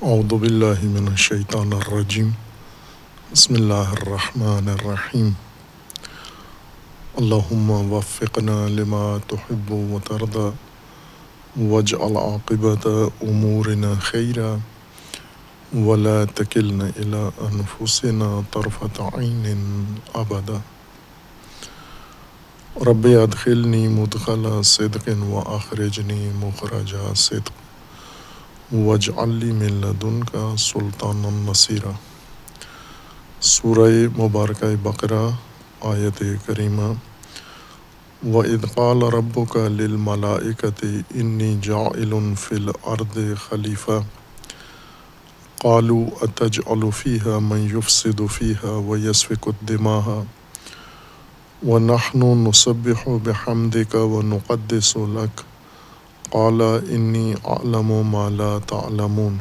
اعوذ باللہ من الشیطان الرجیم بسم اللہ الرحمن الرحیم اللہم وفقنا لما تحب وترضى واجعل عاقبت امورنا خیرا ولا تکلنا الى انفسنا طرفت عین ابدا رب ادخلنی مدخل صدق واخرجنی مخرج صدق واجعل لی من لدنک سلطانا نصیرا۔ سورہ مبارکہ بقرہ آیت کریمہ۔ وَإِذْ قَالَ رَبُّكَ لِلْمَلَائِكَةِ إِنِّي جَاعِلٌ فِي الْأَرْضِ خَلِيفَةً قَالُوا أَتَجْعَلُ فِيهَا مَن يُفْسِدُ فِيهَا وَيَسْفِكُ الدِّمَاءَ وَنَحْنُ نُسَبِّحُ بِحَمْدِكَ وَنُقَدِّسُ لَكَ قال انی اعلم ما لا تعلمون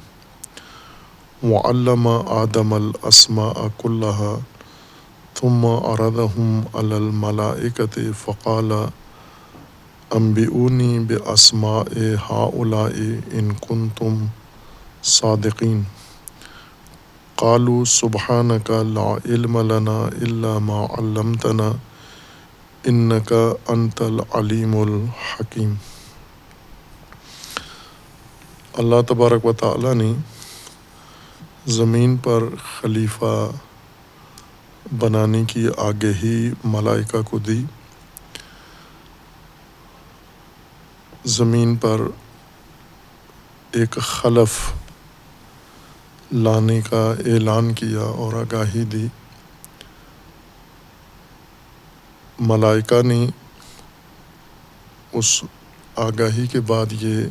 وعلم آدم الاسماء كلها ثم عرضهم على الملائكة فقال انبئوني باسماء هؤلاء ان كنتم صادقين قالوا سبحانك لا علم لنا الا ما علمتنا انك انت العلیم الحکیم۔ اللہ تبارک و تعالیٰ نے زمین پر خلیفہ بنانے کی آگہی ملائکہ کو دی۔ زمین پر ایک خلف لانے کا اعلان کیا اور آگاہی دی۔ ملائکہ نے اس آگاہی کے بعد یہ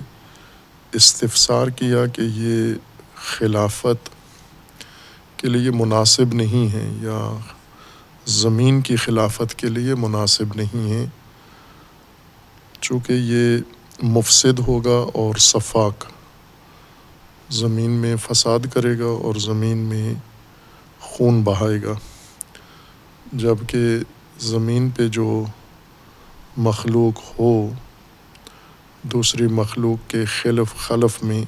استفسار کیا کہ یہ خلافت کے لیے مناسب نہیں ہے یا زمین کی خلافت کے لیے مناسب نہیں ہے، چونکہ یہ مفسد ہوگا اور سفاک، زمین میں فساد کرے گا اور زمین میں خون بہائے گا، جبکہ زمین پہ جو مخلوق ہو دوسری مخلوق کے خلف میں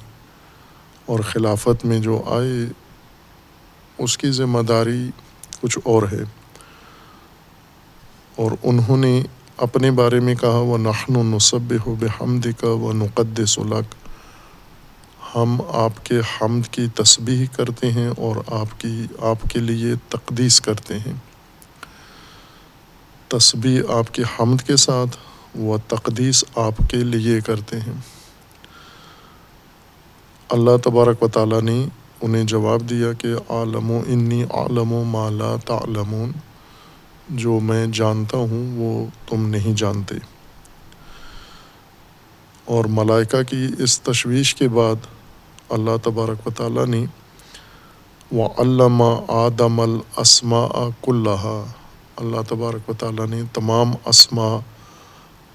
اور خلافت میں جو آئے اس کی ذمہ داری کچھ اور ہے۔ اور انہوں نے اپنے بارے میں کہا وَنَحْنُ نُسَبِّحُ بِحَمْدِكَ وَنُقَدِّسُ لَكَ، ہم آپ کے حمد کی تسبیح کرتے ہیں اور آپ کے لیے تقدیس کرتے ہیں۔ تسبیح آپ کے حمد کے ساتھ و تقدیس آپ کے لیے کرتے ہیں۔ اللہ تبارک و تعالیٰ نے انہیں جواب دیا کہ عالم انی عالم ما لا تعلمون، جو میں جانتا ہوں وہ تم نہیں جانتے۔ اور ملائکہ کی اس تشویش کے بعد اللہ تبارک و تعالیٰ نے وَعَلَّمَ آدَمَ الْأَسْمَاءَ كُلَّهَا، اللہ تبارک و تعالیٰ نے تمام اسماء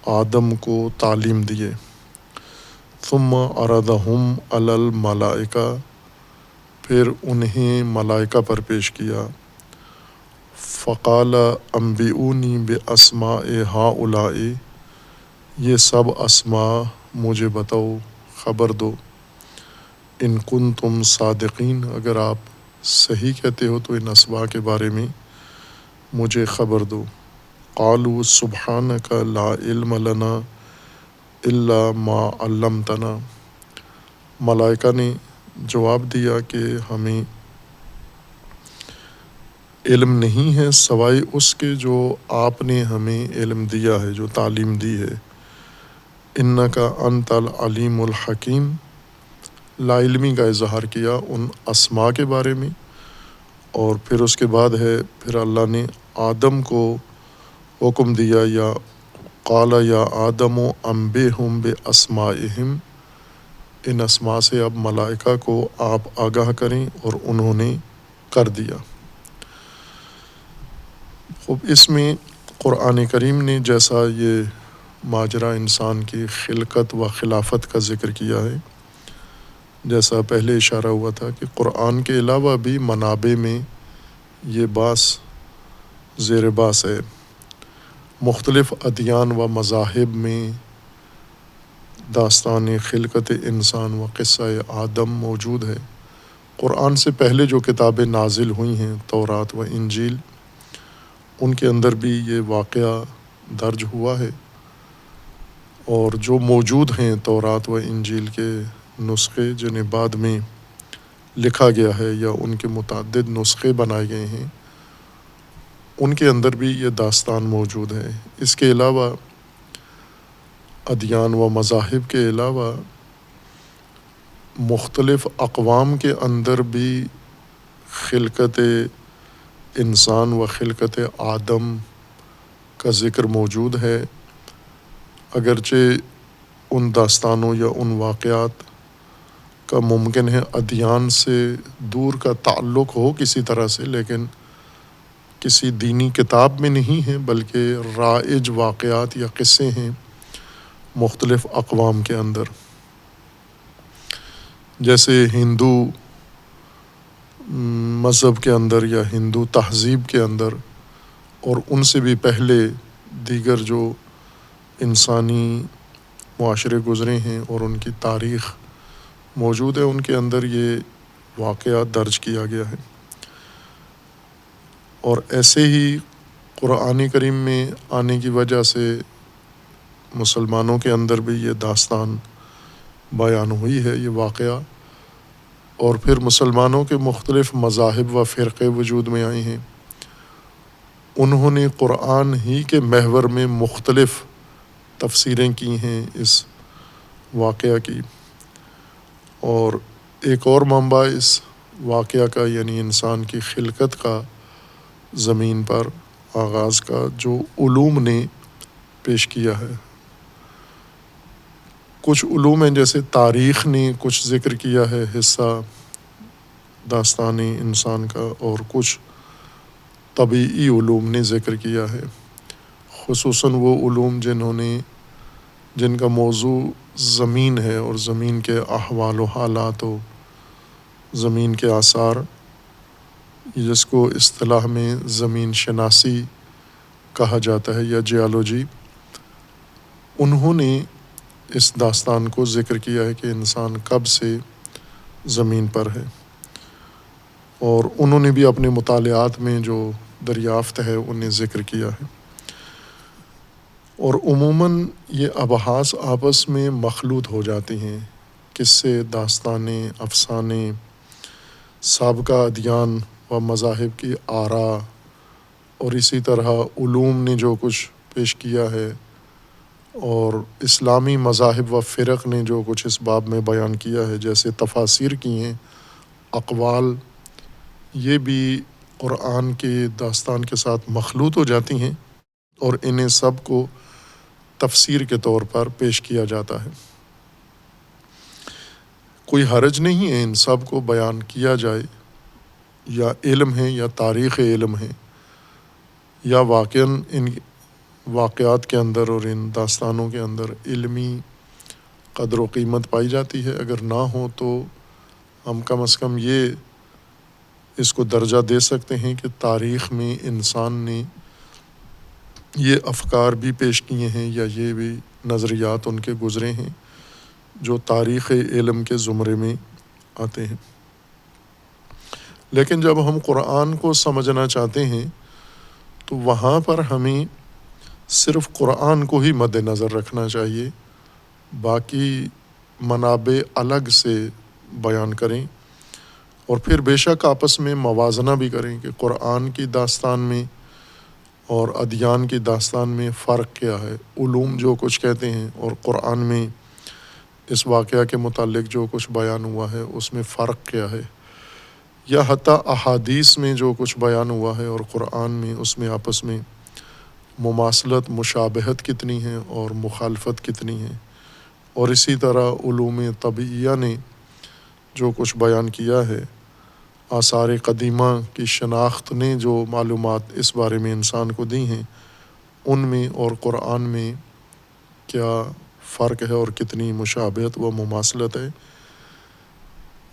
آدم کو تعلیم دیے۔ ثم عرضهم علی الملائکہ، پھر انہیں ملائکہ پر پیش کیا۔ فقال انبئونی باسماء ہؤلاء، یہ سب اسماء مجھے بتاؤ، خبر دو۔ ان کنتم صادقین، اگر آپ صحیح کہتے ہو تو ان اسماء کے بارے میں مجھے خبر دو۔ قالوا سبحانک لا علم لنا الا ما علمتنا، ملائکہ نے جواب دیا کہ ہمیں علم نہیں ہے سوائے اس کے جو آپ نے ہمیں علم دیا ہے، جو تعلیم دی ہے۔ انک انت العلیم الحکیم، لا علمی کا اظہار کیا ان اسماء کے بارے میں۔ اور پھر اس کے بعد ہے پھر اللہ نے آدم کو حکم دیا یا قال یا آدم انبئہم باسمائہم، ان اسماء سے اب ملائکہ کو آپ آگاہ کریں، اور انہوں نے کر دیا۔ خوب اس میں قرآن کریم نے جیسا یہ ماجرا انسان کی خلقت و خلافت کا ذکر کیا ہے، جیسا پہلے اشارہ ہوا تھا کہ قرآن کے علاوہ بھی منابع میں یہ باس زیر باس ہے۔ مختلف ادیان و مذاہب میں داستان خلقت انسان و قصہ آدم موجود ہے۔ قرآن سے پہلے جو کتابیں نازل ہوئی ہیں تورات و انجیل، ان کے اندر بھی یہ واقعہ درج ہوا ہے، اور جو موجود ہیں تورات و انجیل کے نسخے جنہیں بعد میں لکھا گیا ہے یا ان کے متعدد نسخے بنائے گئے ہیں، ان کے اندر بھی یہ داستان موجود ہے۔ اس کے علاوہ ادیان و مذاہب کے علاوہ مختلف اقوام کے اندر بھی خلقت انسان و خلقت آدم کا ذکر موجود ہے، اگرچہ ان داستانوں یا ان واقعات کا ممکن ہے ادیان سے دور کا تعلق ہو کسی طرح سے، لیکن کسی دینی کتاب میں نہیں ہیں، بلکہ رائج واقعات یا قصے ہیں مختلف اقوام کے اندر۔ جیسے ہندو مذہب کے اندر یا ہندو تہذیب کے اندر، اور ان سے بھی پہلے دیگر جو انسانی معاشرے گزرے ہیں اور ان کی تاریخ موجود ہے، ان کے اندر یہ واقعہ درج کیا گیا ہے۔ اور ایسے ہی قرآن کریم میں آنے کی وجہ سے مسلمانوں کے اندر بھی یہ داستان بیان ہوئی ہے، یہ واقعہ، اور پھر مسلمانوں کے مختلف مذاہب و فرقے وجود میں آئے ہیں۔ انہوں نے قرآن ہی کے محور میں مختلف تفسیریں کی ہیں اس واقعہ کی، اور ایک اور منبع اس واقعہ کا یعنی انسان کی خلقت کا زمین پر آغاز کا جو علوم نے پیش کیا ہے۔ کچھ علوم ہیں جیسے تاریخ نے کچھ ذکر کیا ہے حصہ داستان انسان کا، اور کچھ طبعی علوم نے ذکر کیا ہے، خصوصاً وہ علوم جن کا موضوع زمین ہے اور زمین کے احوال و حالات و زمین کے آثار، جس کو اصطلاح میں زمین شناسی کہا جاتا ہے یا جیالوجی، انہوں نے اس داستان کو ذکر کیا ہے کہ انسان کب سے زمین پر ہے، اور انہوں نے بھی اپنے مطالعات میں جو دریافت ہے انہیں ذکر کیا ہے۔ اور عموماً یہ ابحاث آپس میں مخلوط ہو جاتی ہیں، قصے، داستانیں، افسانے، سابقہ ادیان و مذاہب کی آراء، اور اسی طرح علوم نے جو کچھ پیش کیا ہے، اور اسلامی مذاہب و فرق نے جو کچھ اس باب میں بیان کیا ہے، جیسے تفاسیر کی ہیں، اقوال، یہ بھی قرآن کے داستان کے ساتھ مخلوط ہو جاتی ہیں، اور انہیں سب کو تفسیر کے طور پر پیش کیا جاتا ہے۔ کوئی حرج نہیں ہے ان سب کو بیان کیا جائے، یا علم ہے یا تاریخ علم ہے، یا واقعاً ان واقعات کے اندر اور ان داستانوں کے اندر علمی قدر و قیمت پائی جاتی ہے، اگر نہ ہو تو ہم کم از کم یہ اس کو درجہ دے سکتے ہیں کہ تاریخ میں انسان نے یہ افکار بھی پیش کیے ہیں یا یہ بھی نظریات ان کے گزرے ہیں جو تاریخ علم کے زمرے میں آتے ہیں۔ لیکن جب ہم قرآن کو سمجھنا چاہتے ہیں تو وہاں پر ہمیں صرف قرآن کو ہی مد نظر رکھنا چاہیے، باقی منابع الگ سے بیان کریں، اور پھر بے شک آپس میں موازنہ بھی کریں کہ قرآن کی داستان میں اور ادیان کی داستان میں فرق کیا ہے، علوم جو کچھ کہتے ہیں اور قرآن میں اس واقعہ کے متعلق جو کچھ بیان ہوا ہے اس میں فرق کیا ہے، یا حتیٰ احادیث میں جو کچھ بیان ہوا ہے اور قرآن میں اس میں آپس میں مماثلت، مشابہت کتنی ہے اور مخالفت کتنی ہے، اور اسی طرح علوم طبعیہ نے جو کچھ بیان کیا ہے، آثار قدیمہ کی شناخت نے جو معلومات اس بارے میں انسان کو دی ہیں، ان میں اور قرآن میں کیا فرق ہے اور کتنی مشابہت و مماثلت ہے،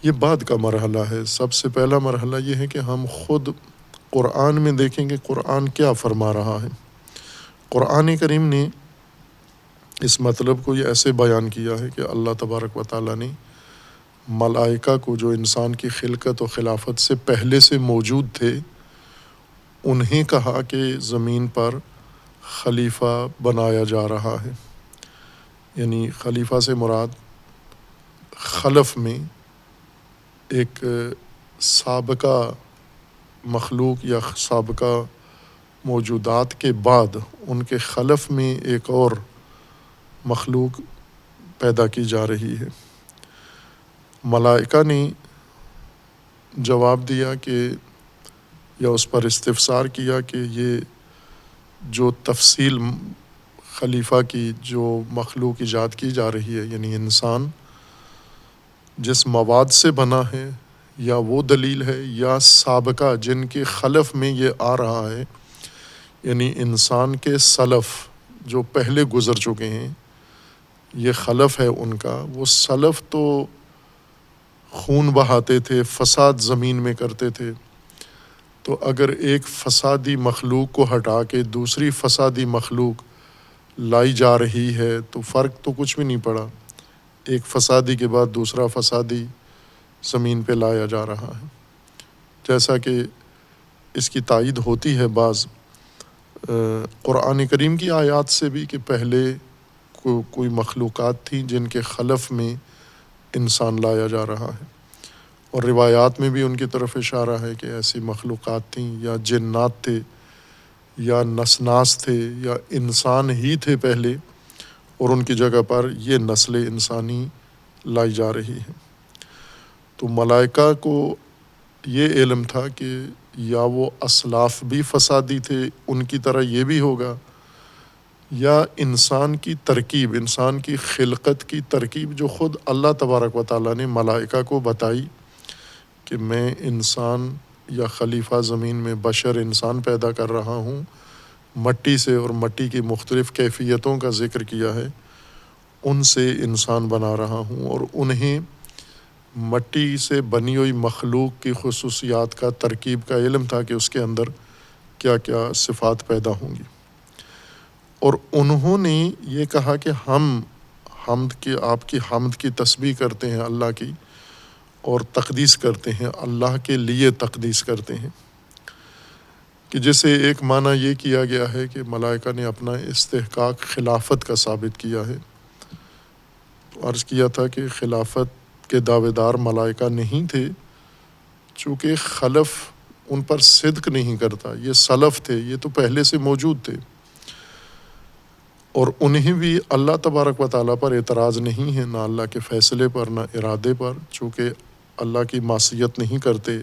یہ بعد کا مرحلہ ہے۔ سب سے پہلا مرحلہ یہ ہے کہ ہم خود قرآن میں دیکھیں کہ قرآن کیا فرما رہا ہے۔ قرآن کریم نے اس مطلب کو یہ ایسے بیان کیا ہے کہ اللہ تبارک و تعالیٰ نے ملائکہ کو جو انسان کی خلقت و خلافت سے پہلے سے موجود تھے انہیں کہا کہ زمین پر خلیفہ بنایا جا رہا ہے، یعنی خلیفہ سے مراد خلف میں ایک سابقہ مخلوق یا سابقہ موجودات کے بعد ان کے خلف میں ایک اور مخلوق پیدا کی جا رہی ہے۔ ملائکہ نے جواب دیا کہ یا اس پر استفسار کیا کہ یہ جو تفصیل خلیفہ کی جو مخلوق ایجاد کی جا رہی ہے، یعنی انسان جس مواد سے بنا ہے، یا وہ دلیل ہے یا سابقہ جن کے خلف میں یہ آ رہا ہے، یعنی انسان کے سلف جو پہلے گزر چکے ہیں، یہ خلف ہے ان کا۔ وہ سلف تو خون بہاتے تھے، فساد زمین میں کرتے تھے، تو اگر ایک فسادی مخلوق کو ہٹا کے دوسری فسادی مخلوق لائی جا رہی ہے تو فرق تو کچھ بھی نہیں پڑا، ایک فسادی کے بعد دوسرا فسادی زمین پہ لایا جا رہا ہے۔ جیسا کہ اس کی تائید ہوتی ہے بعض قرآن کریم کی آیات سے بھی کہ پہلے کوئی مخلوقات تھیں جن کے خلف میں انسان لایا جا رہا ہے، اور روایات میں بھی ان کی طرف اشارہ ہے کہ ایسی مخلوقات تھیں، یا جنات تھے یا نسناس تھے یا انسان ہی تھے پہلے، اور ان کی جگہ پر یہ نسل انسانی لائی جا رہی ہے۔ تو ملائکہ کو یہ علم تھا کہ یا وہ اسلاف بھی فسادی تھے، ان کی طرح یہ بھی ہوگا، یا انسان کی ترکیب، انسان کی خلقت کی ترکیب جو خود اللہ تبارک و تعالیٰ نے ملائکہ کو بتائی کہ میں انسان یا خلیفہ زمین میں بشر انسان پیدا کر رہا ہوں مٹی سے، اور مٹی کی مختلف کیفیتوں کا ذکر کیا ہے، ان سے انسان بنا رہا ہوں، اور انہیں مٹی سے بنی ہوئی مخلوق کی خصوصیات کا، ترکیب کا علم تھا کہ اس کے اندر کیا کیا صفات پیدا ہوں گی۔ اور انہوں نے یہ کہا کہ ہم آپ کی حمد کی تسبیح کرتے ہیں اللہ کی، اور تقدیس کرتے ہیں، اللہ کے لیے تقدیس کرتے ہیں، کہ جسے ایک معنی یہ کیا گیا ہے کہ ملائکہ نے اپنا استحقاق خلافت کا ثابت کیا ہے۔ تو عرض کیا تھا کہ خلافت کے دعوے دار ملائکہ نہیں تھے، چونکہ خلف ان پر صدق نہیں کرتا، یہ سلف تھے، یہ تو پہلے سے موجود تھے، اور انہیں بھی اللہ تبارک و تعالیٰ پر اعتراض نہیں ہے، نہ اللہ کے فیصلے پر، نہ ارادے پر، چونکہ اللہ کی معصیت نہیں کرتے،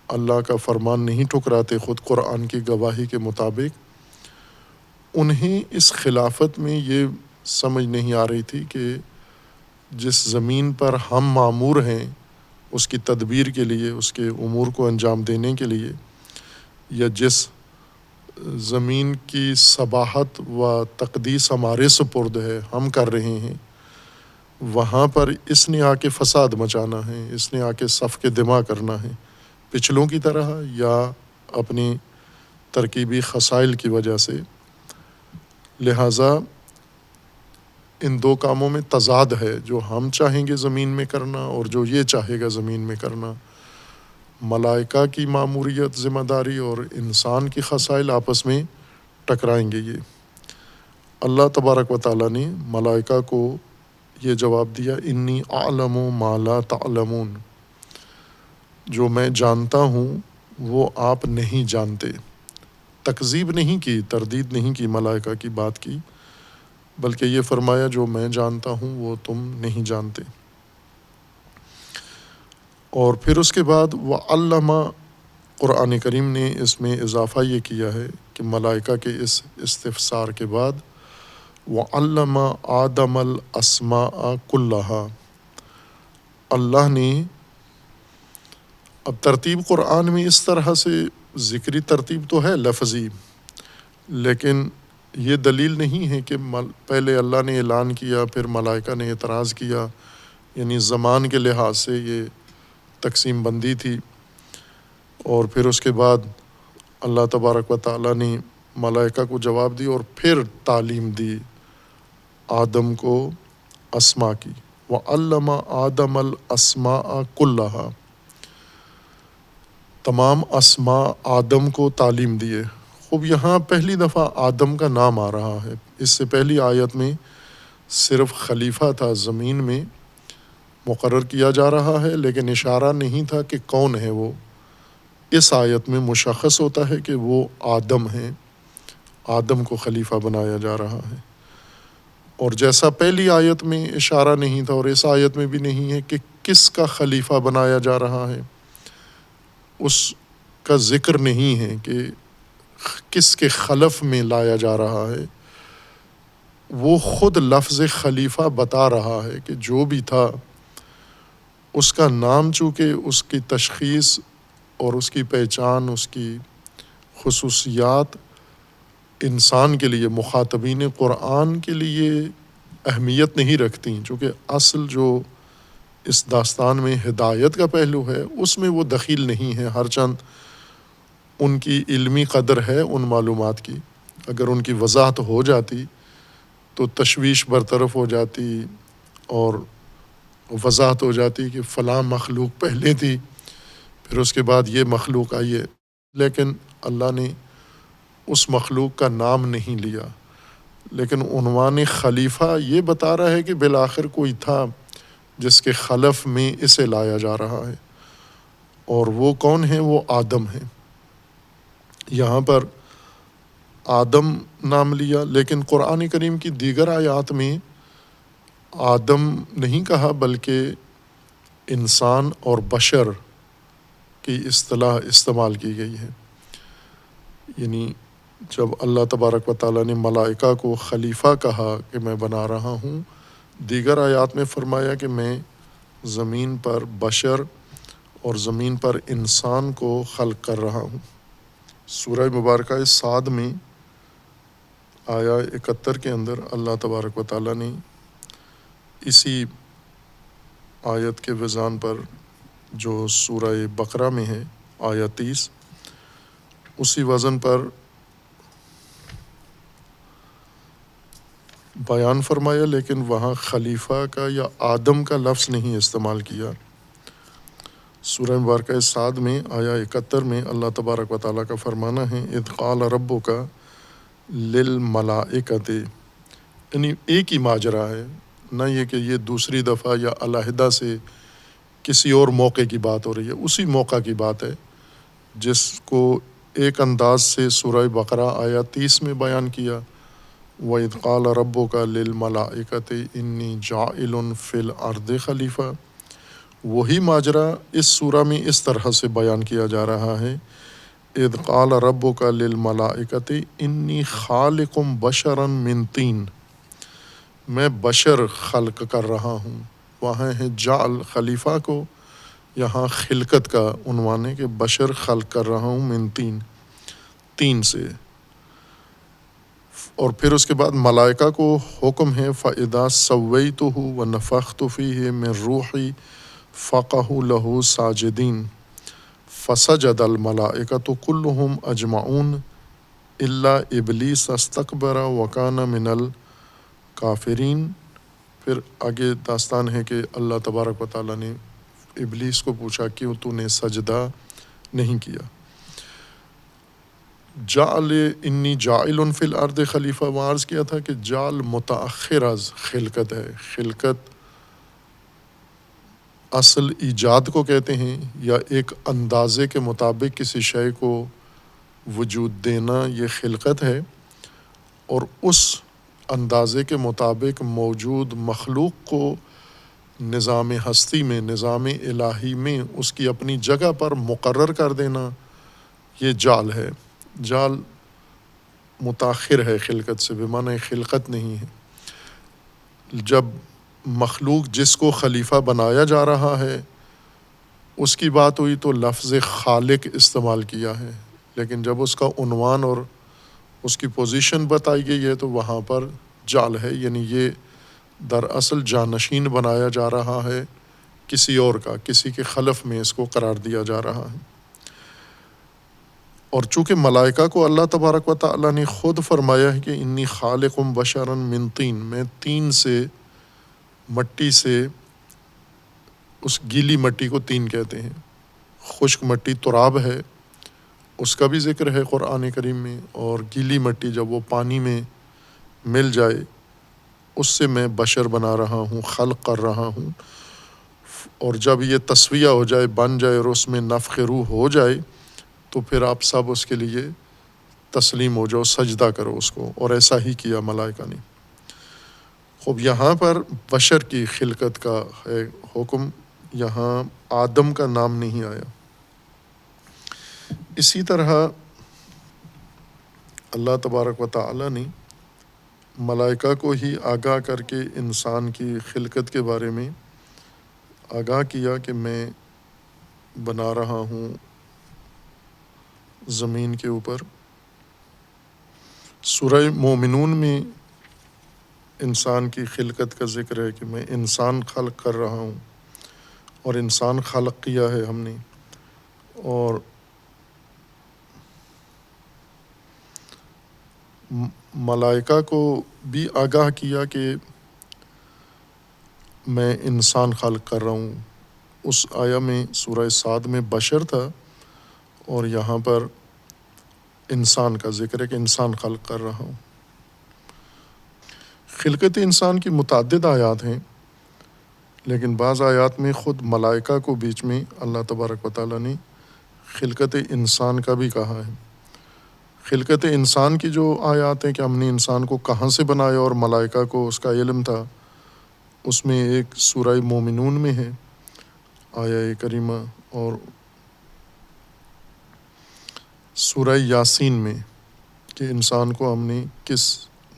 اللہ کا فرمان نہیں ٹھکراتے، خود قرآن کی گواہی کے مطابق۔ انہیں اس خلافت میں یہ سمجھ نہیں آ رہی تھی کہ جس زمین پر ہم مامور ہیں اس کی تدبیر کے لیے، اس کے امور کو انجام دینے کے لیے، یا جس زمین کی صباحت و تقدیس ہمارے سپرد ہے، ہم کر رہے ہیں، وہاں پر اس نے آ کے فساد مچانا ہے، اس نے آ کے صف کے دماغ کرنا ہے، پچھلوں کی طرح یا اپنی ترکیبی خسائل کی وجہ سے۔ لہٰذا ان دو کاموں میں تضاد ہے، جو ہم چاہیں گے زمین میں کرنا اور جو یہ چاہے گا زمین میں کرنا۔ ملائکہ کی ماموریت، ذمہ داری، اور انسان کی خسائل آپس میں ٹکرائیں گے۔ یہ اللہ تبارک و تعالیٰ نے ملائکہ کو یہ جواب دیا، انی اعلم ما لا تعلمون، جو میں جانتا ہوں وہ آپ نہیں جانتے۔ تکذیب نہیں کی، تردید نہیں کی ملائکہ کی بات کی، بلکہ یہ فرمایا جو میں جانتا ہوں وہ تم نہیں جانتے۔ اور پھر اس کے بعد وَعَلَّمَ، قرآن کریم نے اس میں اضافہ یہ کیا ہے کہ ملائکہ کے اس استفسار کے بعد وَعَلَّمَ آدَمَ الْأَسْمَاءَ كُلَّهَا، اللہ نے اب ترتیب قرآن میں اس طرح سے ذکری ترتیب تو ہے لفظی، لیکن یہ دلیل نہیں ہے کہ پہلے اللہ نے اعلان کیا پھر ملائکہ نے اعتراض کیا، یعنی زمان کے لحاظ سے یہ تقسیم بندی تھی، اور پھر اس کے بعد اللہ تبارک و تعالیٰ نے ملائکہ کو جواب دی اور پھر تعلیم دی آدم کو اسما کی، وعلم آدم الاسماء کلہا، تمام اسماء آدم کو تعلیم دیے۔ خوب یہاں پہلی دفعہ آدم کا نام آ رہا ہے۔ اس سے پہلی آیت میں صرف خلیفہ تھا، زمین میں مقرر کیا جا رہا ہے، لیکن اشارہ نہیں تھا کہ کون ہے وہ۔ اس آیت میں مشخص ہوتا ہے کہ وہ آدم ہیں، آدم کو خلیفہ بنایا جا رہا ہے۔ اور جیسا پہلی آیت میں اشارہ نہیں تھا اور اس آیت میں بھی نہیں ہے کہ کس کا خلیفہ بنایا جا رہا ہے، اس کا ذکر نہیں ہے کہ کس کے خلف میں لایا جا رہا ہے۔ وہ خود لفظ خلیفہ بتا رہا ہے کہ جو بھی تھا اس کا نام، چونکہ اس کی تشخیص اور اس کی پہچان، اس کی خصوصیات انسان کے لیے، مخاطبین قرآن کے لیے اہمیت نہیں رکھتی، چونکہ اصل جو اس داستان میں ہدایت کا پہلو ہے اس میں وہ دخیل نہیں ہے، ہرچند ان کی علمی قدر ہے ان معلومات کی۔ اگر ان کی وضاحت ہو جاتی تو تشویش برطرف ہو جاتی اور وضاحت ہو جاتی کہ فلاں مخلوق پہلے تھی، پھر اس کے بعد یہ مخلوق آئی ہے، لیکن اللہ نے اس مخلوق کا نام نہیں لیا، لیکن عنوان خلیفہ یہ بتا رہا ہے کہ بالآخر کوئی تھا جس کے خلف میں اسے لایا جا رہا ہے، اور وہ کون ہے؟ وہ آدم ہے۔ یہاں پر آدم نام لیا، لیکن قرآن کریم کی دیگر آیات میں آدم نہیں کہا، بلکہ انسان اور بشر کی اصطلاح استعمال کی گئی ہے۔ یعنی جب اللہ تبارک و تعالیٰ نے ملائکہ کو خلیفہ کہا کہ میں بنا رہا ہوں، دیگر آیات میں فرمایا کہ میں زمین پر بشر اور زمین پر انسان کو خلق کر رہا ہوں۔ سورہ مبارکہ صاد میں آیا 71 کے اندر اللہ تبارک و تعالیٰ نے اسی آیت کے وزان پر، جو سورہ بقرہ میں ہے آیا 30، اسی وزن پر بیان فرمایا، لیکن وہاں خلیفہ کا یا آدم کا لفظ نہیں استعمال کیا۔ سورہ مبارکہ صاد میں آیا 71 میں اللہ تبارک و تعالیٰ کا فرمانا ہے اذ قال ربک للملائکۃ، یعنی ایک ہی ماجرا ہے، نہ یہ کہ یہ دوسری دفعہ یا علیحدہ سے کسی اور موقع کی بات ہو رہی ہے، اسی موقع کی بات ہے جس کو ایک انداز سے سورہ بقرہ آیا 30 میں بیان کیا، وَإِذْ قَالَ رَبُّكَ لِلْمَلَائِكَةِ إِنِّي جَاعِلٌ فِي الْأَرْضِ خلیفہ۔ وہی ماجرا اس سورہ میں اس طرح سے بیان کیا جا رہا ہے اذ قال ربک للملائکۃ انی خالق بشرا من طین، میں بشر خلق کر رہا ہوں۔ وہاں ہے جعل خلیفہ کو، یہاں خلقت کا عنوان ہے کہ بشر خلق کر رہا ہوں من طین، تین سے۔ اور پھر اس کے بعد ملائکہ کو حکم ہے فَإِذَا سَوَّيْتُهُ وَنَفَخْتُ فِيهِ مِن رُوحِي فَقَعُوا لَهُ سَاجِدِينَ فَسَجَدَ الْمَلَائِكَةُ كُلُّهُمْ أَجْمَعُونَ إِلَّا إِبْلِيسَ اسْتَكْبَرَ وَكَانَ مِنَ الْكَافِرِينَ۔ پھر آگے داستان ہے کہ اللہ تبارک و تعالیٰ نے ابلیس کو پوچھا کیوں تو نے سجدہ نہیں کیا۔ جعل انی جاعل فی الارض خلیفہ، وہ عرض کیا تھا کہ جعل متأخر از خلقت ہے، خلقت اصل ایجاد کو کہتے ہیں، یا ایک اندازے کے مطابق کسی شے کو وجود دینا، یہ خلقت ہے، اور اس اندازے کے مطابق موجود مخلوق کو نظام ہستی میں، نظام الہی میں اس کی اپنی جگہ پر مقرر کر دینا، یہ جعل ہے۔ جعل متاخر ہے خلقت سے، بمعنی خلقت نہیں ہے۔ جب مخلوق جس کو خلیفہ بنایا جا رہا ہے اس کی بات ہوئی تو لفظ خالق استعمال کیا ہے، لیکن جب اس کا عنوان اور اس کی پوزیشن بتائی گئی ہے تو وہاں پر جعل ہے، یعنی یہ دراصل جانشین بنایا جا رہا ہے کسی اور کا، کسی کے خلف میں اس کو قرار دیا جا رہا ہے۔ اور چونکہ ملائکہ کو اللہ تبارک و تعالیٰ نے خود فرمایا ہے کہ انی خالق بشرا من طین، میں طین سے، مٹی سے اس گیلی مٹی کو طین کہتے ہیں، خشک مٹی تراب ہے، اس کا بھی ذکر ہے قرآن کریم میں، اور گیلی مٹی جب وہ پانی میں مل جائے اس سے میں بشر بنا رہا ہوں، خلق کر رہا ہوں، اور جب یہ تسویہ ہو جائے، بن جائے اور اس میں نفخ روح ہو جائے تو پھر آپ سب اس کے لیے تسلیم ہو جاؤ، سجدہ کرو اس کو، اور ایسا ہی کیا ملائکہ نے۔ خوب یہاں پر بشر کی خلقت کا ہے حکم، یہاں آدم کا نام نہیں آیا۔ اسی طرح اللہ تبارک و تعالی نے ملائکہ کو ہی آگاہ کر کے انسان کی خلقت کے بارے میں آگاہ کیا کہ میں بنا رہا ہوں زمین کے اوپر۔ سورہ مومنون میں انسان کی خلقت کا ذکر ہے کہ میں انسان خلق کر رہا ہوں، اور انسان خلق کیا ہے ہم نے، اور ملائکہ کو بھی آگاہ کیا کہ میں انسان خلق کر رہا ہوں۔ اس آیا میں سورہ صاد میں بشر تھا، اور یہاں پر انسان کا ذکر ہے کہ انسان خلق کر رہا ہوں۔ خلقت انسان کی متعدد آیات ہیں، لیکن بعض آیات میں خود ملائکہ کو بیچ میں اللہ تبارک و تعالیٰ نے خلقت انسان کا بھی کہا ہے۔ خلقت انسان کی جو آیات ہیں کہ ہم نے انسان کو کہاں سے بنایا اور ملائکہ کو اس کا علم تھا، اس میں ایک سورہ مومنون میں ہے آیہ کریمہ، اور سورہ یاسین میں کہ انسان کو ہم نے کس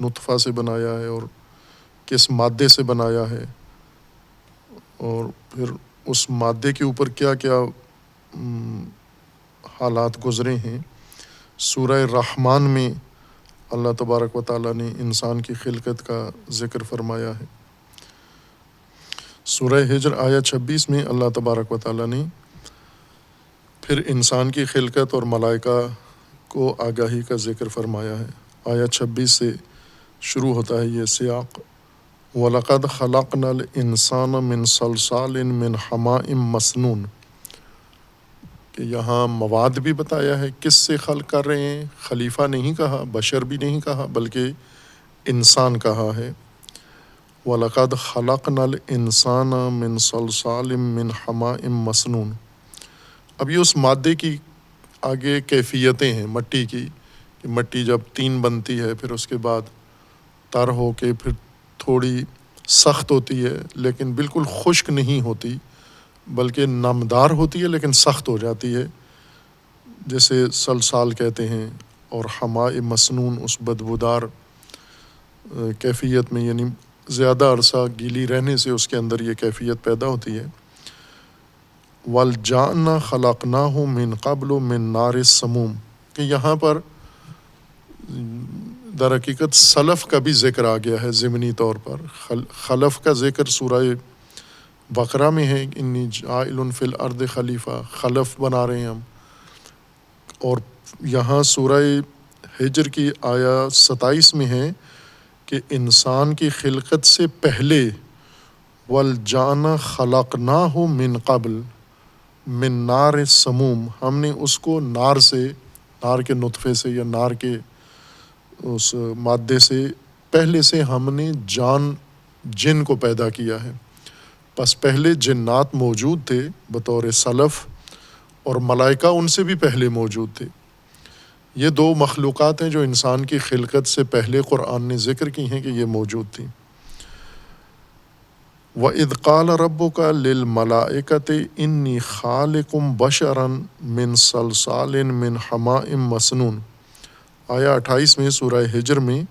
نطفہ سے بنایا ہے اور کس مادے سے بنایا ہے، اور پھر اس مادے کے اوپر کیا کیا حالات گزرے ہیں۔ سورہ رحمان میں اللہ تبارک و تعالیٰ نے انسان کی خلقت کا ذکر فرمایا ہے۔ سورہ ہجر آیہ 26 میں اللہ تبارک و تعالیٰ نے پھر انسان کی خلقت اور ملائکہ کو آگاہی کا ذکر فرمایا ہے۔ آیہ 26 سے شروع ہوتا ہے یہ سیاق، وَلَقَدْ خَلَقْنَا الْإِنسَانَ مِنْ صَلْصَالٍ مِنْ حَمَائٍ مَسْنُونٍ، کہ یہاں مواد بھی بتایا ہے کس سے خلق کر رہے ہیں، خلیفہ نہیں کہا، بشر بھی نہیں کہا، بلکہ انسان کہا ہے۔ وَلَقَدْ خَلَقْنَا الْإِنسَانَ مِنْ صَلْصَالٍ مِنْ حَمَائٍ مَسْنُونٍ۔ اب یہ اس مادے کی آگے کیفیتیں ہیں مٹی کی، کہ مٹی جب طین بنتی ہے پھر اس کے بعد تر ہو کے پھر تھوڑی سخت ہوتی ہے، لیکن بالکل خشک نہیں ہوتی بلکہ نمدار ہوتی ہے لیکن سخت ہو جاتی ہے، جسے صلصال کہتے ہیں، اور حماء مسنون اس بدبودار کیفیت میں، یعنی زیادہ عرصہ گیلی رہنے سے اس کے اندر یہ کیفیت پیدا ہوتی ہے۔ وَالْجَانَّ خَلَقْنَاهُ مِنْ قَبْلُ مِنْ نَارِ السَّمُومِ، کہ یہاں پر در حقیقت سلف کا بھی ذکر آ گیا ہے ضمنی طور پر۔ خلف کا ذکر سورہ بقرہ میں ہے، انی جاعل فی الارض خلیفہ، خلف بنا رہے ہیں ہم، اور یہاں سورہ ہجر کی آیہ 27 میں ہے کہ انسان کی خلقت سے پہلے وَالْجَانَ خَلَقْنَاهُ مِنْ قَبْلُ مِنْ نَارِ السَّمُومِ، ہم نے اس کو نار سے، نار کے نطفے سے یا نار کے اس مادے سے پہلے سے ہم نے جن کو پیدا کیا ہے۔ پس پہلے جنات موجود تھے بطور سلف، اور ملائکہ ان سے بھی پہلے موجود تھے۔ یہ دو مخلوقات ہیں جو انسان کی خلقت سے پہلے قرآن نے ذکر کی ہیں کہ یہ موجود تھیں۔ وَإِذْ قَالَ رَبُّكَ لِلْمَلَائِكَةِ إِنِّي خَالِقٌ بَشَرًا مِنْ صَلْصَالٍ مِنْ حَمَائٍ مَسْنُونٍ، آیہ 28 میں سورہ ہجر میں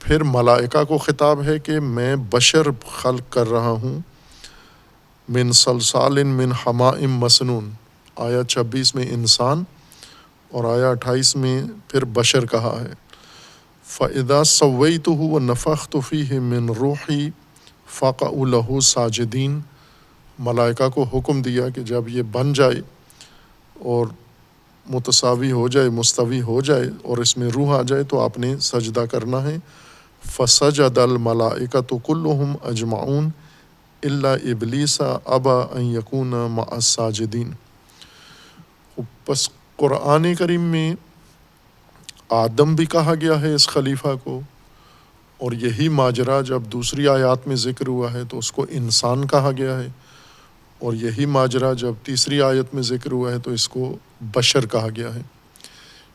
پھر ملائکہ کو خطاب ہے کہ میں بشر خلق کر رہا ہوں، من صلصال من حماء مسنون، آیہ 26 میں انسان اور آیہ 28 میں پھر بشر کہا ہے۔ فَإِذَا سَوَّيْتُهُ وَنَفَخْتُ فِيهِ مِنْ رُوحِي فَقَعُوا لَهُ ساجدین، ملائکہ کو حکم دیا کہ جب یہ بن جائے اور متساوی ہو جائے، مستوی ہو جائے اور اس میں روح آ جائے تو آپ نے سجدہ کرنا ہے۔ فَسَجَدَ الْمَلَائِكَةُ كُلُّهُمْ أَجْمَعُونَ الا ابلیس ابا ان یکون مع الساجدین۔ بس قرآن کریم میں آدم بھی کہا گیا ہے اس خلیفہ کو، اور یہی ماجرا جب دوسری آیات میں ذکر ہوا ہے تو اس کو انسان کہا گیا ہے، اور یہی ماجرا جب تیسری آیت میں ذکر ہوا ہے تو اس کو بشر کہا گیا ہے۔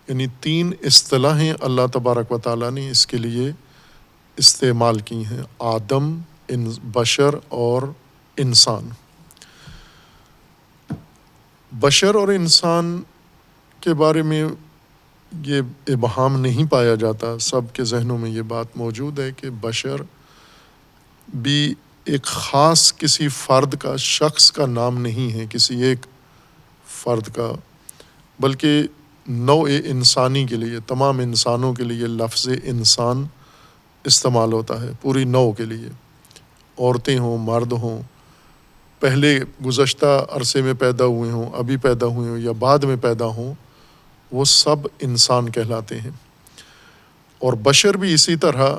یعنی 3 اصطلاحیں اللہ تبارک و تعالیٰ نے اس کے لیے استعمال کی ہیں: آدم، بشر اور انسان۔ بشر اور انسان کے بارے میں یہ ابہام نہیں پایا جاتا، سب کے ذہنوں میں یہ بات موجود ہے کہ بشر بھی ایک خاص کسی فرد کا، شخص کا نام نہیں ہے، کسی ایک فرد کا، بلکہ نوع انسانی کے لیے، تمام انسانوں کے لیے لفظ انسان استعمال ہوتا ہے، پوری نوع کے لیے، عورتیں ہوں، مرد ہوں، پہلے گزشتہ عرصے میں پیدا ہوئے ہوں، ابھی پیدا ہوئے ہوں یا بعد میں پیدا ہوں، وہ سب انسان کہلاتے ہیں۔ اور بشر بھی اسی طرح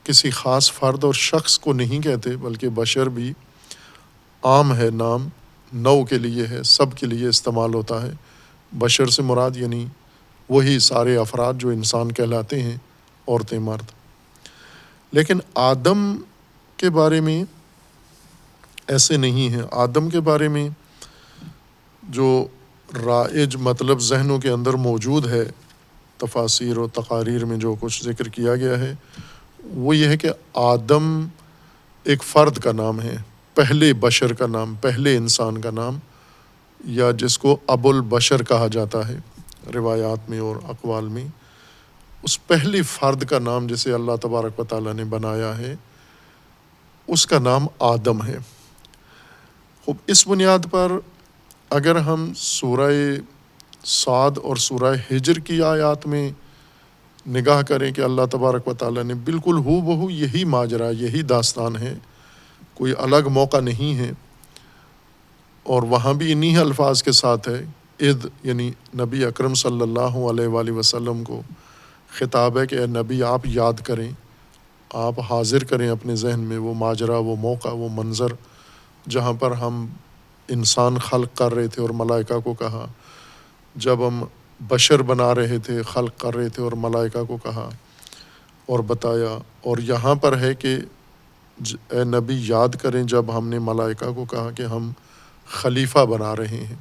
کسی خاص فرد اور شخص کو نہیں کہتے، بلکہ بشر بھی عام ہے، نام نوع کے لیے ہے، سب کے لیے استعمال ہوتا ہے۔ بشر سے مراد یعنی وہی سارے افراد جو انسان کہلاتے ہیں، عورتیں، مرد۔ لیکن آدم کے بارے میں ایسے نہیں ہے۔ آدم کے بارے میں جو رائج مطلب ذہنوں کے اندر موجود ہے، تفاسیر و تقاریر میں جو کچھ ذکر کیا گیا ہے، وہ یہ ہے کہ آدم ایک فرد کا نام ہے، پہلے بشر کا نام، پہلے انسان کا نام، یا جس کو ابو البشر کہا جاتا ہے روایات میں اور اقوال میں، اس پہلے فرد کا نام جسے اللہ تبارک و تعالیٰ نے بنایا ہے، اس کا نام آدم ہے۔ خوب، اس بنیاد پر اگر ہم سورہ صاد اور سورہ ہجر کی آیات میں نگاہ کریں کہ اللہ تبارک و تعالیٰ نے بالکل ہو بہو یہی ماجرا، یہی داستان ہے، کوئی الگ موقع نہیں ہے، اور وہاں بھی انہی الفاظ کے ساتھ ہے، اذ یعنی نبی اکرم صلی اللہ علیہ وآلہ وسلم کو خطاب ہے کہ اے نبی، آپ یاد کریں، آپ حاضر کریں اپنے ذہن میں وہ ماجرا، وہ موقع، وہ منظر جہاں پر ہم انسان خلق کر رہے تھے اور ملائکہ کو کہا، جب ہم بشر بنا رہے تھے، خلق کر رہے تھے اور ملائکہ کو کہا اور بتایا، اور یہاں پر ہے کہ اے نبی یاد کریں جب ہم نے ملائکہ کو کہا کہ ہم خلیفہ بنا رہے ہیں۔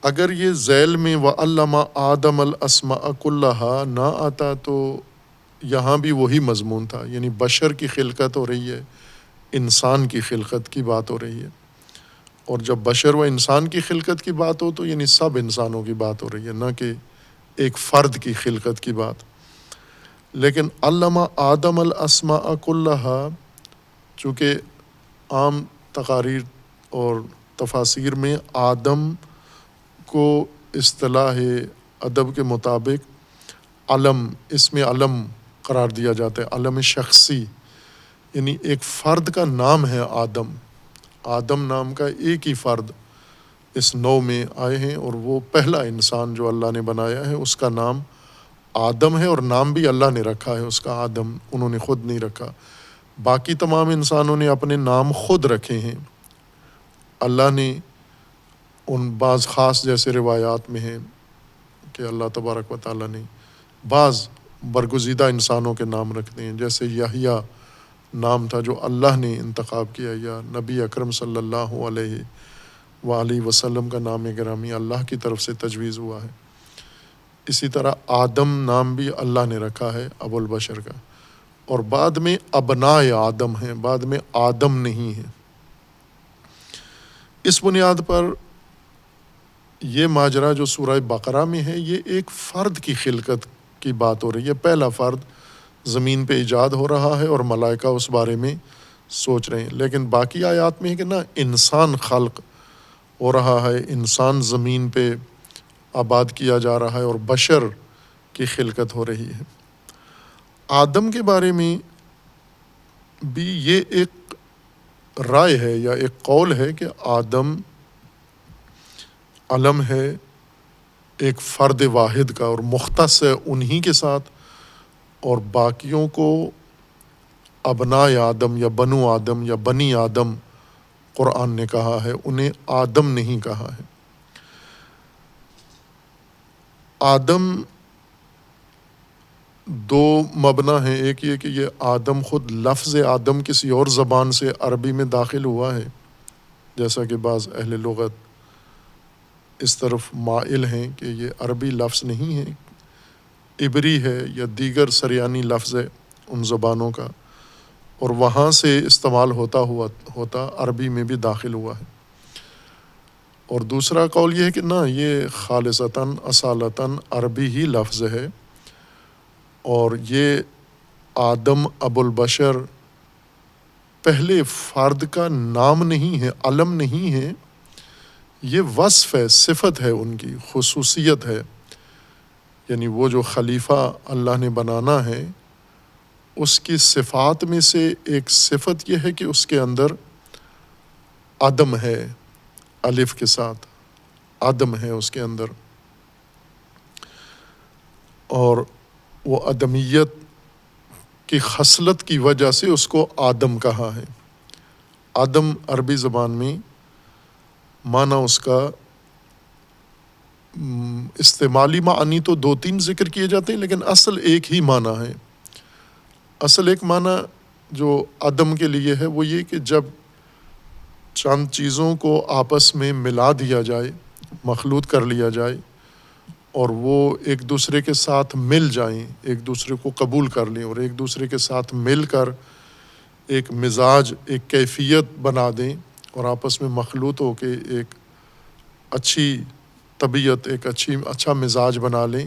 اگر یہ ذیل میں وَعَلَّمَ آدَمَ الْأَسْمَاءَ كُلَّهَا نہ آتا تو یہاں بھی وہی مضمون تھا، یعنی بشر کی خلقت ہو رہی ہے، انسان کی خلقت کی بات ہو رہی ہے، اور جب بشر و انسان کی خلقت کی بات ہو تو یعنی سب انسانوں کی بات ہو رہی ہے، نہ کہ ایک فرد کی خلقت کی بات۔ لیکن علّمَ آدم الاسماء كلها، چونکہ عام تقاریر اور تفاسیر میں آدم کو اصطلاح ادب کے مطابق علم، اس میں علم قرار دیا جاتا ہے، علم شخصی، یعنی ایک فرد کا نام ہے آدم۔ آدم نام کا ایک ہی فرد اس نوع میں آئے ہیں، اور وہ پہلا انسان جو اللہ نے بنایا ہے اس کا نام آدم ہے، اور نام بھی اللہ نے رکھا ہے اس کا آدم، انہوں نے خود نہیں رکھا۔ باقی تمام انسانوں نے اپنے نام خود رکھے ہیں، اللہ نے ان بعض خاص جیسے روایات میں ہیں کہ اللہ تبارک و تعالیٰ نے بعض برگزیدہ انسانوں کے نام رکھتے ہیں، جیسے یحییٰ نام تھا جو اللہ نے انتخاب کیا، یا نبی اکرم صلی اللہ علیہ وآلہ وسلم کا نام گرامی اللہ کی طرف سے تجویز ہوا ہے۔ اسی طرح آدم نام بھی اللہ نے رکھا ہے، ابو البشر کا، اور بعد میں ابناء آدم ہیں، بعد میں آدم نہیں ہے۔ اس بنیاد پر یہ ماجرا جو سورہ بقرہ میں ہے، یہ ایک فرد کی خلقت کی بات ہو رہی ہے، پہلا فرد زمین پہ ایجاد ہو رہا ہے اور ملائکہ اس بارے میں سوچ رہے ہیں۔ لیکن باقی آیات میں ہے کہ نہ، انسان خلق ہو رہا ہے، انسان زمین پہ آباد کیا جا رہا ہے اور بشر کی خلقت ہو رہی ہے۔ آدم کے بارے میں بھی یہ ایک رائے ہے یا ایک قول ہے کہ آدم علم ہے ایک فرد واحد کا، اور مختص ہے انہی کے ساتھ، اور باقیوں کو ابناء آدم یا بنو آدم یا بنی آدم قرآن نے کہا ہے، انہیں آدم نہیں کہا ہے۔ آدم دو مبنا ہیں، ایک یہ کہ یہ آدم خود لفظ آدم کسی اور زبان سے عربی میں داخل ہوا ہے، جیسا کہ بعض اہل لغت اس طرف مائل ہیں کہ یہ عربی لفظ نہیں ہے، عبری ہے یا دیگر سریانی لفظ ہے ان زبانوں کا، اور وہاں سے استعمال ہوتا عربی میں بھی داخل ہوا ہے۔ اور دوسرا قول یہ ہے کہ نہ، یہ خالصتاً اصالتاً عربی ہی لفظ ہے، اور یہ آدم ابو البشر پہلے فرد کا نام نہیں ہے، علم نہیں ہے، یہ وصف ہے، صفت ہے، ان کی خصوصیت ہے۔ یعنی وہ جو خلیفہ اللہ نے بنانا ہے، اس کی صفات میں سے ایک صفت یہ ہے کہ اس کے اندر عدم ہے، الف کے ساتھ عدم ہے اس کے اندر، اور وہ عدمیت کی خصلت کی وجہ سے اس کو آدم کہا ہے۔ آدم عربی زبان میں معنی اس کا استعمالی معنی تو دو تین ذکر کیے جاتے ہیں، لیکن اصل ایک ہی معنی ہے۔ اصل ایک معنی جو عدم کے لیے ہے وہ یہ کہ جب چند چیزوں کو آپس میں ملا دیا جائے، مخلوط کر لیا جائے، اور وہ ایک دوسرے کے ساتھ مل جائیں، ایک دوسرے کو قبول کر لیں، اور ایک دوسرے کے ساتھ مل کر ایک مزاج، ایک کیفیت بنا دیں، اور آپس میں مخلوط ہو کے ایک اچھی طبیعت، ایک اچھا مزاج بنا لیں۔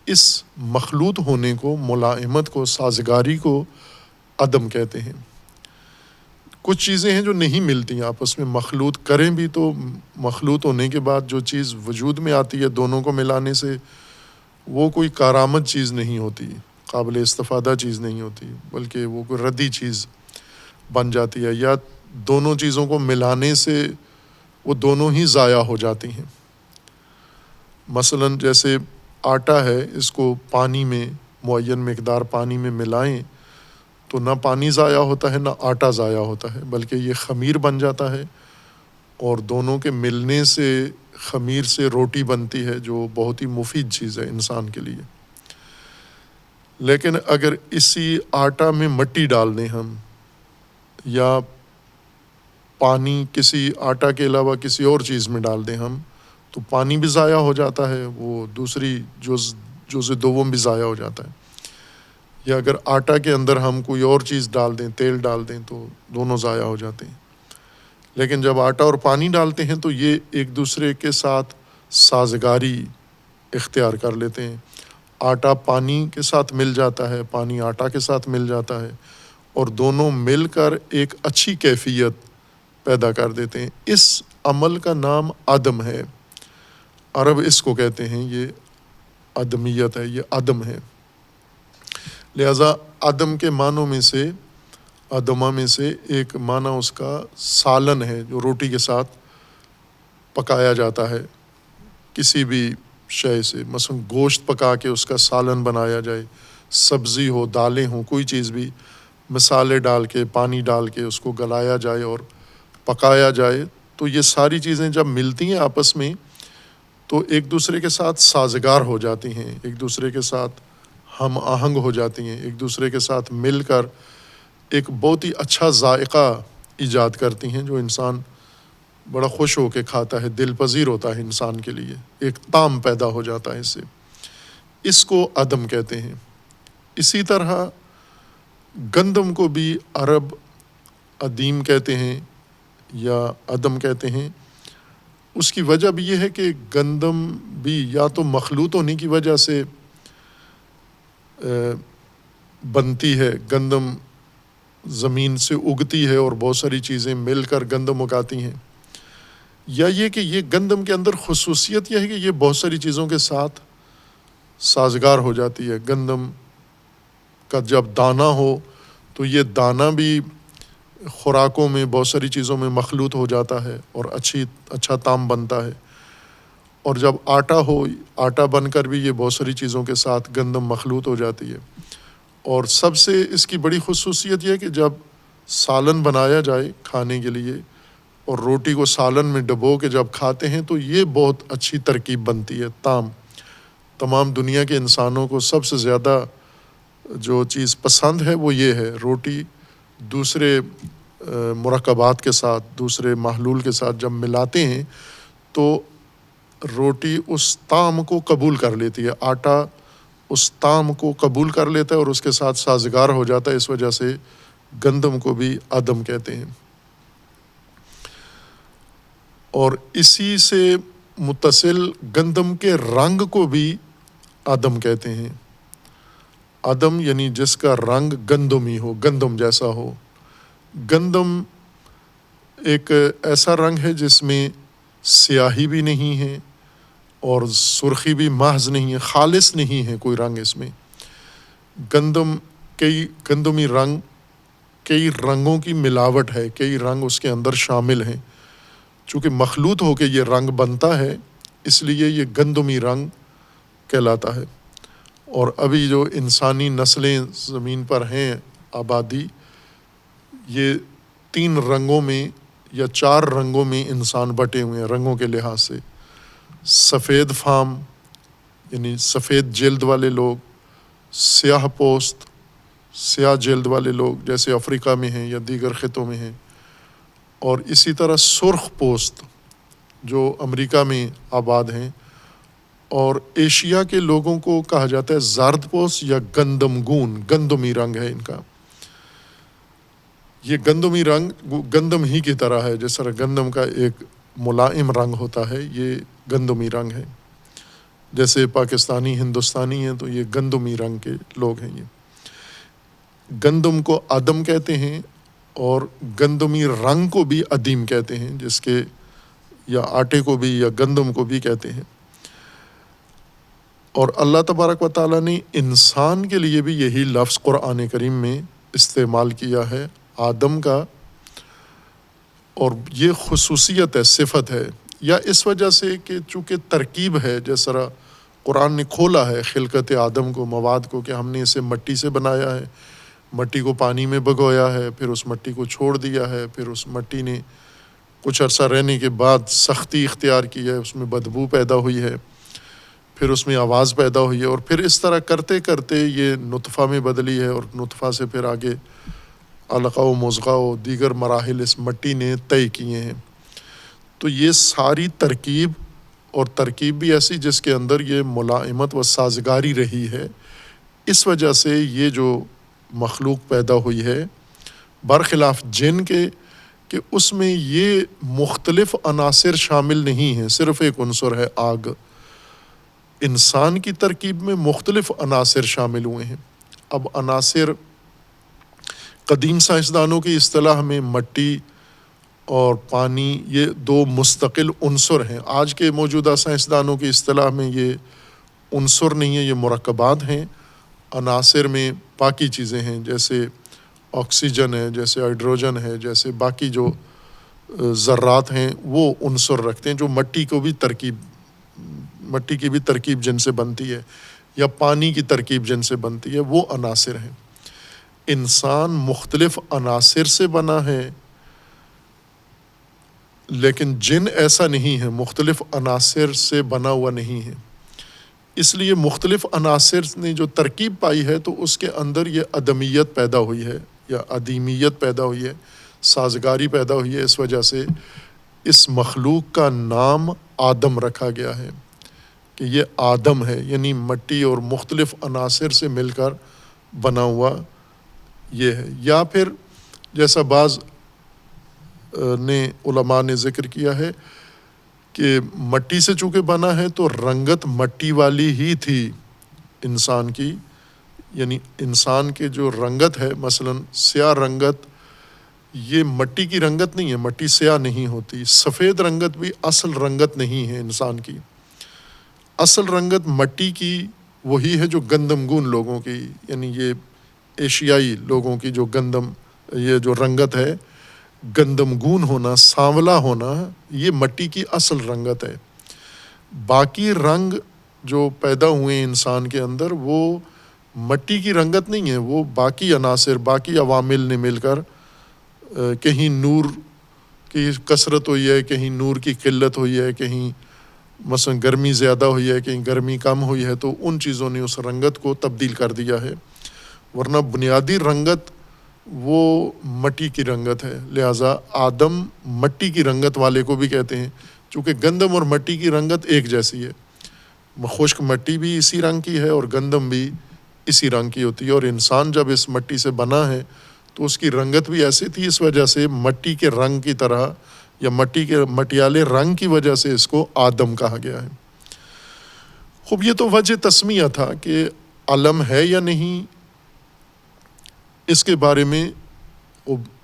اس مخلوط ہونے کو، ملائمت کو، سازگاری کو عدم کہتے ہیں۔ کچھ چیزیں ہیں جو نہیں ملتی آپس میں، مخلوط کریں بھی تو مخلوط ہونے کے بعد جو چیز وجود میں آتی ہے دونوں کو ملانے سے، وہ کوئی کارآمد چیز نہیں ہوتی، قابل استفادہ چیز نہیں ہوتی، بلکہ وہ کوئی ردی چیز بن جاتی ہے، یا دونوں چیزوں کو ملانے سے وہ دونوں ہی ضائع ہو جاتی ہیں۔ مثلاً جیسے آٹا ہے، اس کو پانی میں معین مقدار پانی میں ملائیں تو نہ پانی ضائع ہوتا ہے نہ آٹا ضائع ہوتا ہے، بلکہ یہ خمیر بن جاتا ہے، اور دونوں کے ملنے سے خمیر سے روٹی بنتی ہے، جو بہت ہی مفید چیز ہے انسان کے لیے۔ لیکن اگر اسی آٹا میں مٹی ڈال دیں ہم، یا پانی کسی آٹا کے علاوہ کسی اور چیز میں ڈال دیں ہم، تو پانی بھی ضائع ہو جاتا ہے، وہ دوسری جزء دوم بھی ضائع ہو جاتا ہے۔ یا اگر آٹا کے اندر ہم کوئی اور چیز ڈال دیں، تیل ڈال دیں، تو دونوں ضائع ہو جاتے ہیں۔ لیکن جب آٹا اور پانی ڈالتے ہیں تو یہ ایک دوسرے کے ساتھ سازگاری اختیار کر لیتے ہیں۔ آٹا پانی کے ساتھ مل جاتا ہے، پانی آٹا کے ساتھ مل جاتا ہے، اور دونوں مل کر ایک اچھی کیفیت پیدا کر دیتے ہیں۔ اس عمل کا نام عدم ہے، عرب اس کو کہتے ہیں، یہ عدمیت ہے، یہ عدم ہے۔ لہٰذا عدم کے معنوں میں سے، عدمہ میں سے ایک معنی اس کا سالن ہے، جو روٹی کے ساتھ پکایا جاتا ہے کسی بھی شے سے، مثلا گوشت پکا کے اس کا سالن بنایا جائے، سبزی ہو، دالیں ہوں، کوئی چیز بھی مسالے ڈال کے، پانی ڈال کے اس کو گلایا جائے اور پکایا جائے، تو یہ ساری چیزیں جب ملتی ہیں آپس میں تو ایک دوسرے کے ساتھ سازگار ہو جاتی ہیں، ایک دوسرے کے ساتھ ہم آہنگ ہو جاتی ہیں، ایک دوسرے کے ساتھ مل کر ایک بہت ہی اچھا ذائقہ ایجاد کرتی ہیں، جو انسان بڑا خوش ہو کے کھاتا ہے، دل پذیر ہوتا ہے انسان کے لیے، ایک طعم پیدا ہو جاتا ہے اس سے۔ اس کو عدم کہتے ہیں۔ اسی طرح گندم کو بھی عرب عدیم کہتے ہیں یا عدم کہتے ہیں۔ اس کی وجہ بھی یہ ہے کہ گندم بھی یا تو مخلوط ہونے کی وجہ سے بنتی ہے، گندم زمین سے اگتی ہے اور بہت ساری چیزیں مل کر گندم اگاتی ہیں، یا یہ کہ یہ گندم کے اندر خصوصیت یہ ہے کہ یہ بہت ساری چیزوں کے ساتھ سازگار ہو جاتی ہے۔ گندم کا جب دانہ ہو تو یہ دانہ بھی خوراکوں میں، بہت ساری چیزوں میں مخلوط ہو جاتا ہے اور اچھا طعم بنتا ہے، اور جب آٹا ہو، آٹا بن کر بھی یہ بہت ساری چیزوں کے ساتھ گندم مخلوط ہو جاتی ہے، اور سب سے اس کی بڑی خصوصیت یہ ہے کہ جب سالن بنایا جائے کھانے کے لیے اور روٹی کو سالن میں ڈبو کے جب کھاتے ہیں تو یہ بہت اچھی ترکیب بنتی ہے۔ تمام دنیا کے انسانوں کو سب سے زیادہ جو چیز پسند ہے وہ یہ ہے، روٹی دوسرے مرکبات کے ساتھ، دوسرے محلول کے ساتھ جب ملاتے ہیں تو روٹی اس طعم کو قبول کر لیتی ہے، آٹا اس طعم کو قبول کر لیتا ہے اور اس کے ساتھ سازگار ہو جاتا ہے۔ اس وجہ سے گندم کو بھی ادم کہتے ہیں۔ اور اسی سے متصل گندم کے رنگ کو بھی ادم کہتے ہیں۔ ادم یعنی جس کا رنگ گندمی ہو، گندم جیسا ہو۔ گندم ایک ایسا رنگ ہے جس میں سیاہی بھی نہیں ہے اور سرخی بھی محض نہیں ہے، خالص نہیں ہے کوئی رنگ اس میں۔ گندمی رنگ کئی رنگوں کی ملاوٹ ہے، کئی رنگ اس کے اندر شامل ہیں۔ چونکہ مخلوط ہو کے یہ رنگ بنتا ہے اس لیے یہ گندمی رنگ کہلاتا ہے۔ اور ابھی جو انسانی نسلیں زمین پر ہیں، آبادی، یہ 3 رنگوں میں یا 4 رنگوں میں انسان بٹے ہوئے ہیں رنگوں کے لحاظ سے۔ سفید فام یعنی سفید جلد والے لوگ، سیاہ پوست سیاہ جلد والے لوگ جیسے افریقہ میں ہیں یا دیگر خطوں میں ہیں، اور اسی طرح سرخ پوست جو امریکہ میں آباد ہیں، اور ایشیا کے لوگوں کو کہا جاتا ہے زرد پوست یا گندم گون، گندمی رنگ ہے ان کا۔ یہ گندمی رنگ گندم ہی کی طرح ہے، جس طرح گندم کا ایک ملائم رنگ ہوتا ہے، یہ گندمی رنگ ہے۔ جیسے پاکستانی ہندوستانی ہیں تو یہ گندمی رنگ کے لوگ ہیں۔ یہ گندم کو ادم کہتے ہیں اور گندمی رنگ کو بھی ادیم کہتے ہیں، جس کے یا آٹے کو بھی یا گندم کو بھی کہتے ہیں۔ اور اللہ تبارک و تعالیٰ نے انسان کے لیے بھی یہی لفظ قرآن کریم میں استعمال کیا ہے، آدم کا، اور یہ خصوصیت ہے، صفت ہے، یا اس وجہ سے کہ چونکہ ترکیب ہے، جس طرح قرآن نے کھولا ہے خلقت آدم کو، مواد کو، کہ ہم نے اسے مٹی سے بنایا ہے، مٹی کو پانی میں بھگویا ہے، پھر اس مٹی کو چھوڑ دیا ہے، پھر اس مٹی نے کچھ عرصہ رہنے کے بعد سختی اختیار کی ہے، اس میں بدبو پیدا ہوئی ہے، پھر اس میں آواز پیدا ہوئی ہے، اور پھر اس طرح کرتے کرتے یہ نطفہ میں بدلی ہے، اور نطفہ سے پھر آگے علقہ و مضغہ و دیگر مراحل اس مٹی نے طے کیے ہیں۔ تو یہ ساری ترکیب، اور ترکیب بھی ایسی جس کے اندر یہ ملائمت و سازگاری رہی ہے، اس وجہ سے یہ جو مخلوق پیدا ہوئی ہے، برخلاف جن کے کہ اس میں یہ مختلف عناصر شامل نہیں ہیں، صرف ایک عنصر ہے آگ۔ انسان کی ترکیب میں مختلف عناصر شامل ہوئے ہیں۔ اب عناصر قدیم سائنسدانوں کی اصطلاح میں مٹی اور پانی یہ 2 مستقل عنصر ہیں۔ آج کے موجودہ سائنسدانوں کی اصطلاح میں یہ عنصر نہیں ہے، یہ مرکبات ہیں۔ عناصر میں باقی چیزیں ہیں، جیسے آکسیجن ہے، جیسے ہائیڈروجن ہے، جیسے باقی جو ذرات ہیں وہ عنصر رکھتے ہیں، جو مٹی کی بھی ترکیب جن سے بنتی ہے، یا پانی کی ترکیب جن سے بنتی ہے، وہ عناصر ہیں۔ انسان مختلف عناصر سے بنا ہے، لیکن جن ایسا نہیں ہے، مختلف عناصر سے بنا ہوا نہیں ہے۔ اس لیے مختلف عناصر نے جو ترکیب پائی ہے تو اس کے اندر یہ عدمیت پیدا ہوئی ہے یا عدیمیت پیدا ہوئی ہے، سازگاری پیدا ہوئی ہے۔ اس وجہ سے اس مخلوق کا نام آدم رکھا گیا ہے کہ یہ آدم ہے، یعنی مٹی اور مختلف عناصر سے مل کر بنا ہوا یہ ہے۔ یا پھر جیسا بعض علماء نے ذکر کیا ہے کہ مٹی سے چونکہ بنا ہے تو رنگت مٹی والی ہی تھی انسان کی، یعنی انسان کے جو رنگت ہے، مثلا سیاہ رنگت، یہ مٹی کی رنگت نہیں ہے، مٹی سیاہ نہیں ہوتی۔ سفید رنگت بھی اصل رنگت نہیں ہے انسان کی، اصل رنگت مٹی کی وہی ہے جو گندم گون لوگوں کی، یعنی یہ ایشیائی لوگوں کی جو یہ جو رنگت ہے، گندم گون ہونا، سانولا ہونا، یہ مٹی کی اصل رنگت ہے۔ باقی رنگ جو پیدا ہوئے انسان کے اندر وہ مٹی کی رنگت نہیں ہے، وہ باقی عناصر، باقی عوامل نے مل کر کہیں نور کی کثرت ہوئی ہے، کہیں نور کی قلت ہوئی ہے، کہیں مثلا گرمی زیادہ ہوئی ہے، کہیں گرمی کم ہوئی ہے، تو ان چیزوں نے اس رنگت کو تبدیل کر دیا ہے، ورنہ بنیادی رنگت وہ مٹی کی رنگت ہے۔ لہٰذا آدم مٹی کی رنگت والے کو بھی کہتے ہیں، چونکہ گندم اور مٹی کی رنگت ایک جیسی ہے، خشک مٹی بھی اسی رنگ کی ہے اور گندم بھی اسی رنگ کی ہوتی ہے، اور انسان جب اس مٹی سے بنا ہے تو اس کی رنگت بھی ایسی تھی، اس وجہ سے مٹی کے رنگ کی طرح یا مٹی کے مٹیالے رنگ کی وجہ سے اس کو آدم کہا گیا ہے۔ خوب، یہ تو وجہ تسمیہ تھا کہ علم ہے یا نہیں، اس کے بارے میں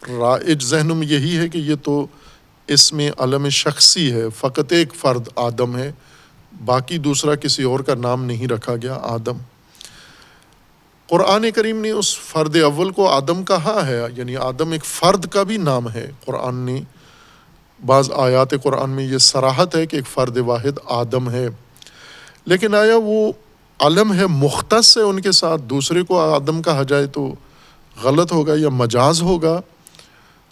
رائج ذہنوں میں یہی ہے کہ یہ تو اس میں علم شخصی ہے، فقط ایک فرد آدم ہے، باقی دوسرا کسی اور کا نام نہیں رکھا گیا آدم۔ قرآن کریم نے اس فرد اول کو آدم کہا ہے، یعنی آدم ایک فرد کا بھی نام ہے۔ قرآن نے بعض آیات قرآن میں یہ صراحت ہے کہ ایک فرد واحد آدم ہے، لیکن آیا وہ علم ہے، مختص ہے ان کے ساتھ، دوسرے کو آدم کہا جائے تو غلط ہوگا یا مجاز ہوگا؟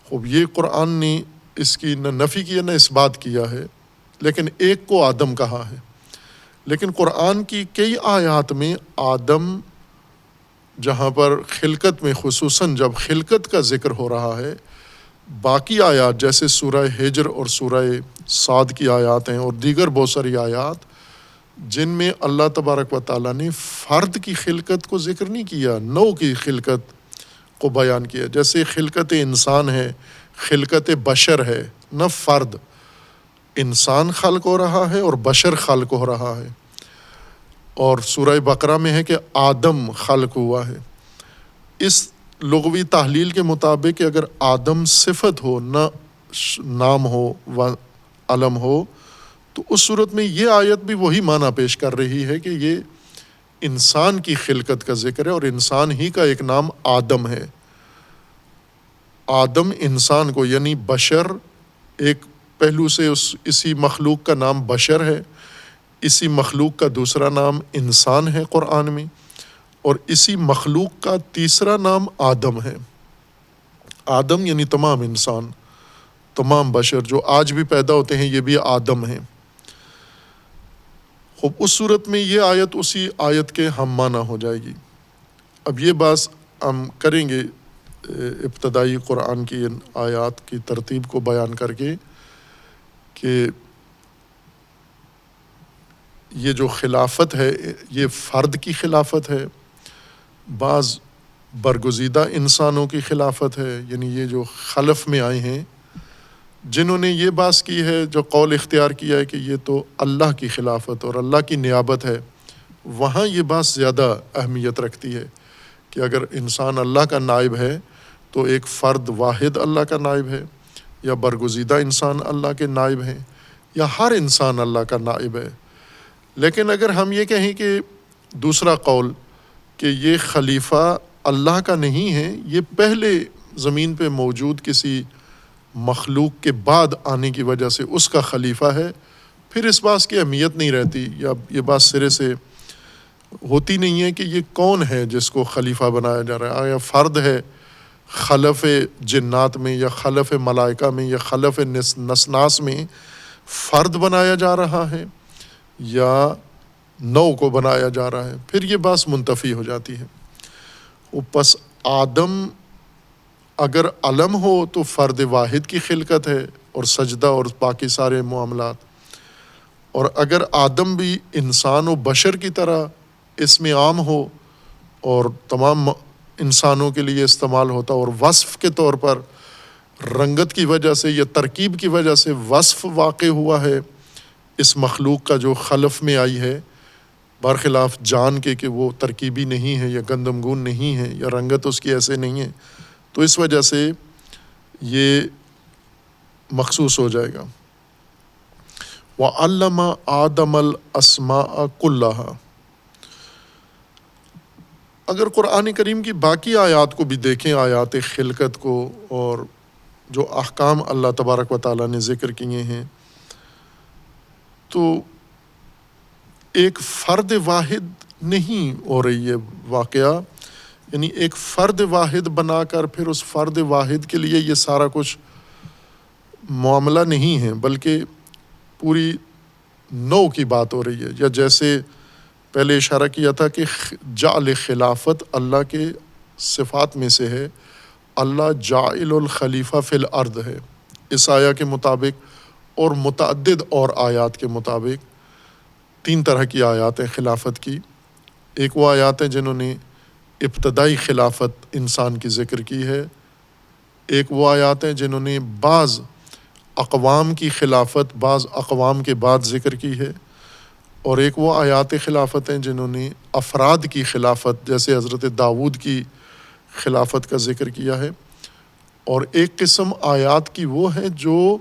خوب، یہ قرآن نے اس کی نہ نفی کیا نہ اس بات کیا ہے، لیکن ایک کو آدم کہا ہے۔ لیکن قرآن کی کئی آیات میں آدم، جہاں پر خلقت میں خصوصاً جب خلقت کا ذکر ہو رہا ہے، باقی آیات جیسے سورہ ہجر اور سورہ صاد کی آیات ہیں اور دیگر بہت ساری آیات جن میں اللہ تبارک و تعالیٰ نے فرد کی خلقت کو ذکر نہیں کیا، نوع کی خلقت کو بیان کیا، جیسے خلقت انسان ہے، خلقت بشر ہے، نہ فرد، انسان خلق ہو رہا ہے اور بشر خلق ہو رہا ہے، اور سورہ بقرہ میں ہے کہ آدم خلق ہوا ہے۔ اس لغوی تحلیل کے مطابق کہ اگر آدم صفت ہو نہ نام ہو و علم ہو، تو اس صورت میں یہ آیت بھی وہی معنی پیش کر رہی ہے کہ یہ انسان کی خلقت کا ذکر ہے اور انسان ہی کا ایک نام آدم ہے۔ آدم انسان کو، یعنی بشر، ایک پہلو سے اسی مخلوق کا نام بشر ہے، اسی مخلوق کا دوسرا نام انسان ہے قرآن میں، اور اسی مخلوق کا تیسرا نام آدم ہے۔ آدم یعنی تمام انسان، تمام بشر جو آج بھی پیدا ہوتے ہیں، یہ بھی آدم ہیں۔ خوب، اس صورت میں یہ آیت اسی آیت کے ہم معنی ہو جائے گی۔ اب یہ بات ہم کریں گے ابتدائی قرآن کی ان آیات کی ترتیب کو بیان کر کے کہ یہ جو خلافت ہے یہ فرد کی خلافت ہے، بعض برگزیدہ انسانوں کی خلافت ہے، یعنی یہ جو خلف میں آئے ہیں جنہوں نے یہ بات کی ہے، جو قول اختیار کیا ہے کہ یہ تو اللہ کی خلافت اور اللہ کی نیابت ہے، وہاں یہ بات زیادہ اہمیت رکھتی ہے کہ اگر انسان اللہ کا نائب ہے تو ایک فرد واحد اللہ کا نائب ہے، یا برگزیدہ انسان اللہ کے نائب ہیں، یا ہر انسان اللہ کا نائب ہے۔ لیکن اگر ہم یہ کہیں کہ دوسرا قول کہ یہ خلیفہ اللہ کا نہیں ہے، یہ پہلے زمین پہ موجود کسی مخلوق کے بعد آنے کی وجہ سے اس کا خلیفہ ہے، پھر اس بات کی اہمیت نہیں رہتی، یا یہ بات سرے سے ہوتی نہیں ہے کہ یہ کون ہے جس کو خلیفہ بنایا جا رہا ہے۔ آیا فرد ہے خلف جنات میں یا خلف ملائکہ میں یا خلف نسناس میں فرد بنایا جا رہا ہے یا نو کو بنایا جا رہا ہے، پھر یہ بات منتفی ہو جاتی ہے۔ پس آدم اگر علم ہو تو فرد واحد کی خلقت ہے اور سجدہ اور باقی سارے معاملات، اور اگر آدم بھی انسان و بشر کی طرح اس میں عام ہو اور تمام انسانوں کے لیے استعمال ہوتا، اور وصف کے طور پر رنگت کی وجہ سے یا ترکیب کی وجہ سے وصف واقع ہوا ہے اس مخلوق کا جو خلف میں آئی ہے، برخلاف جان کے کہ وہ ترکیبی نہیں ہے یا گندمگون نہیں ہے یا رنگت اس کی ایسے نہیں ہے، تو اس وجہ سے یہ مخصوص ہو جائے گا۔ وَعَلَّمَ آدَمَ الْأَسْمَاءَ كُلَّهَا۔ اگر قرآن کریم کی باقی آیات کو بھی دیکھیں، آیات خلقت کو، اور جو احکام اللہ تبارک و تعالیٰ نے ذکر کیے ہیں، تو ایک فرد واحد نہیں ہو رہی ہے واقعہ، یعنی ایک فرد واحد بنا کر پھر اس فرد واحد کے لیے یہ سارا کچھ معاملہ نہیں ہے، بلکہ پوری نو کی بات ہو رہی ہے۔ یا جیسے پہلے اشارہ کیا تھا کہ جعل خلافت اللہ کے صفات میں سے ہے، اللہ جاعل الخلیفہ فی الارض ہے اس آیہ کے مطابق، اور متعدد اور آیات کے مطابق۔ 3 طرح کی آیات ہیں خلافت کی۔ ایک وہ آیات ہیں جنہوں نے ابتدائی خلافت انسان کی ذکر کی ہے، ایک وہ آیات ہیں جنہوں نے بعض اقوام کی خلافت بعض اقوام کے بعد ذکر کی ہے، اور ایک وہ آیات خلافت ہیں جنہوں نے افراد کی خلافت جیسے حضرت داؤد کی خلافت کا ذکر کیا ہے، اور ایک قسم آیات کی وہ ہے جو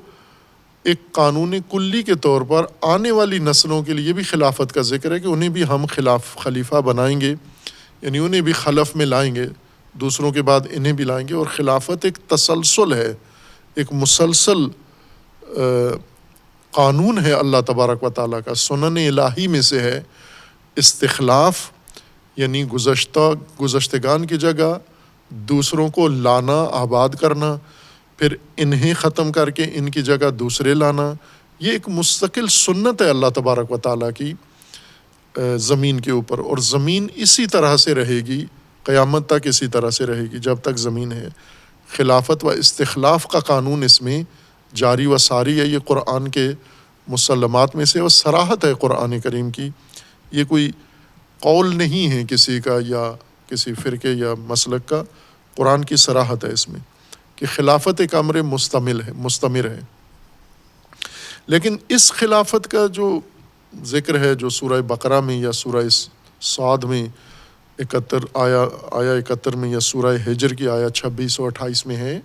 ایک قانون کلی کے طور پر آنے والی نسلوں کے لیے بھی خلافت کا ذکر ہے کہ انہیں بھی ہم خلیفہ بنائیں گے، یعنی انہیں بھی خلف میں لائیں گے، دوسروں کے بعد انہیں بھی لائیں گے۔ اور خلافت ایک تسلسل ہے، ایک مسلسل قانون ہے اللہ تبارک و تعالیٰ کا، سنن الہی میں سے ہے۔ استخلاف یعنی گزشتگان کی جگہ دوسروں کو لانا، آباد کرنا، پھر انہیں ختم کر کے ان کی جگہ دوسرے لانا، یہ ایک مستقل سنت ہے اللہ تبارک و تعالیٰ کی زمین کے اوپر، اور زمین اسی طرح سے رہے گی، قیامت تک اسی طرح سے رہے گی جب تک زمین ہے۔ خلافت و استخلاف کا قانون اس میں جاری و ساری ہے، یہ قرآن کے مسلمات میں سے، اور صراحت ہے قرآن کریم کی، یہ کوئی قول نہیں ہے کسی کا یا کسی فرقے یا مسلک کا، قرآن کی صراحت ہے اس میں کہ خلافت ایک امر مستمر ہے۔ لیکن اس خلافت کا جو ذکر ہے جو سورہ بقرہ میں یا سورہ صاد میں 71 میں یا سورہ ہجر کی آیت 26 اور 28 میں ہے،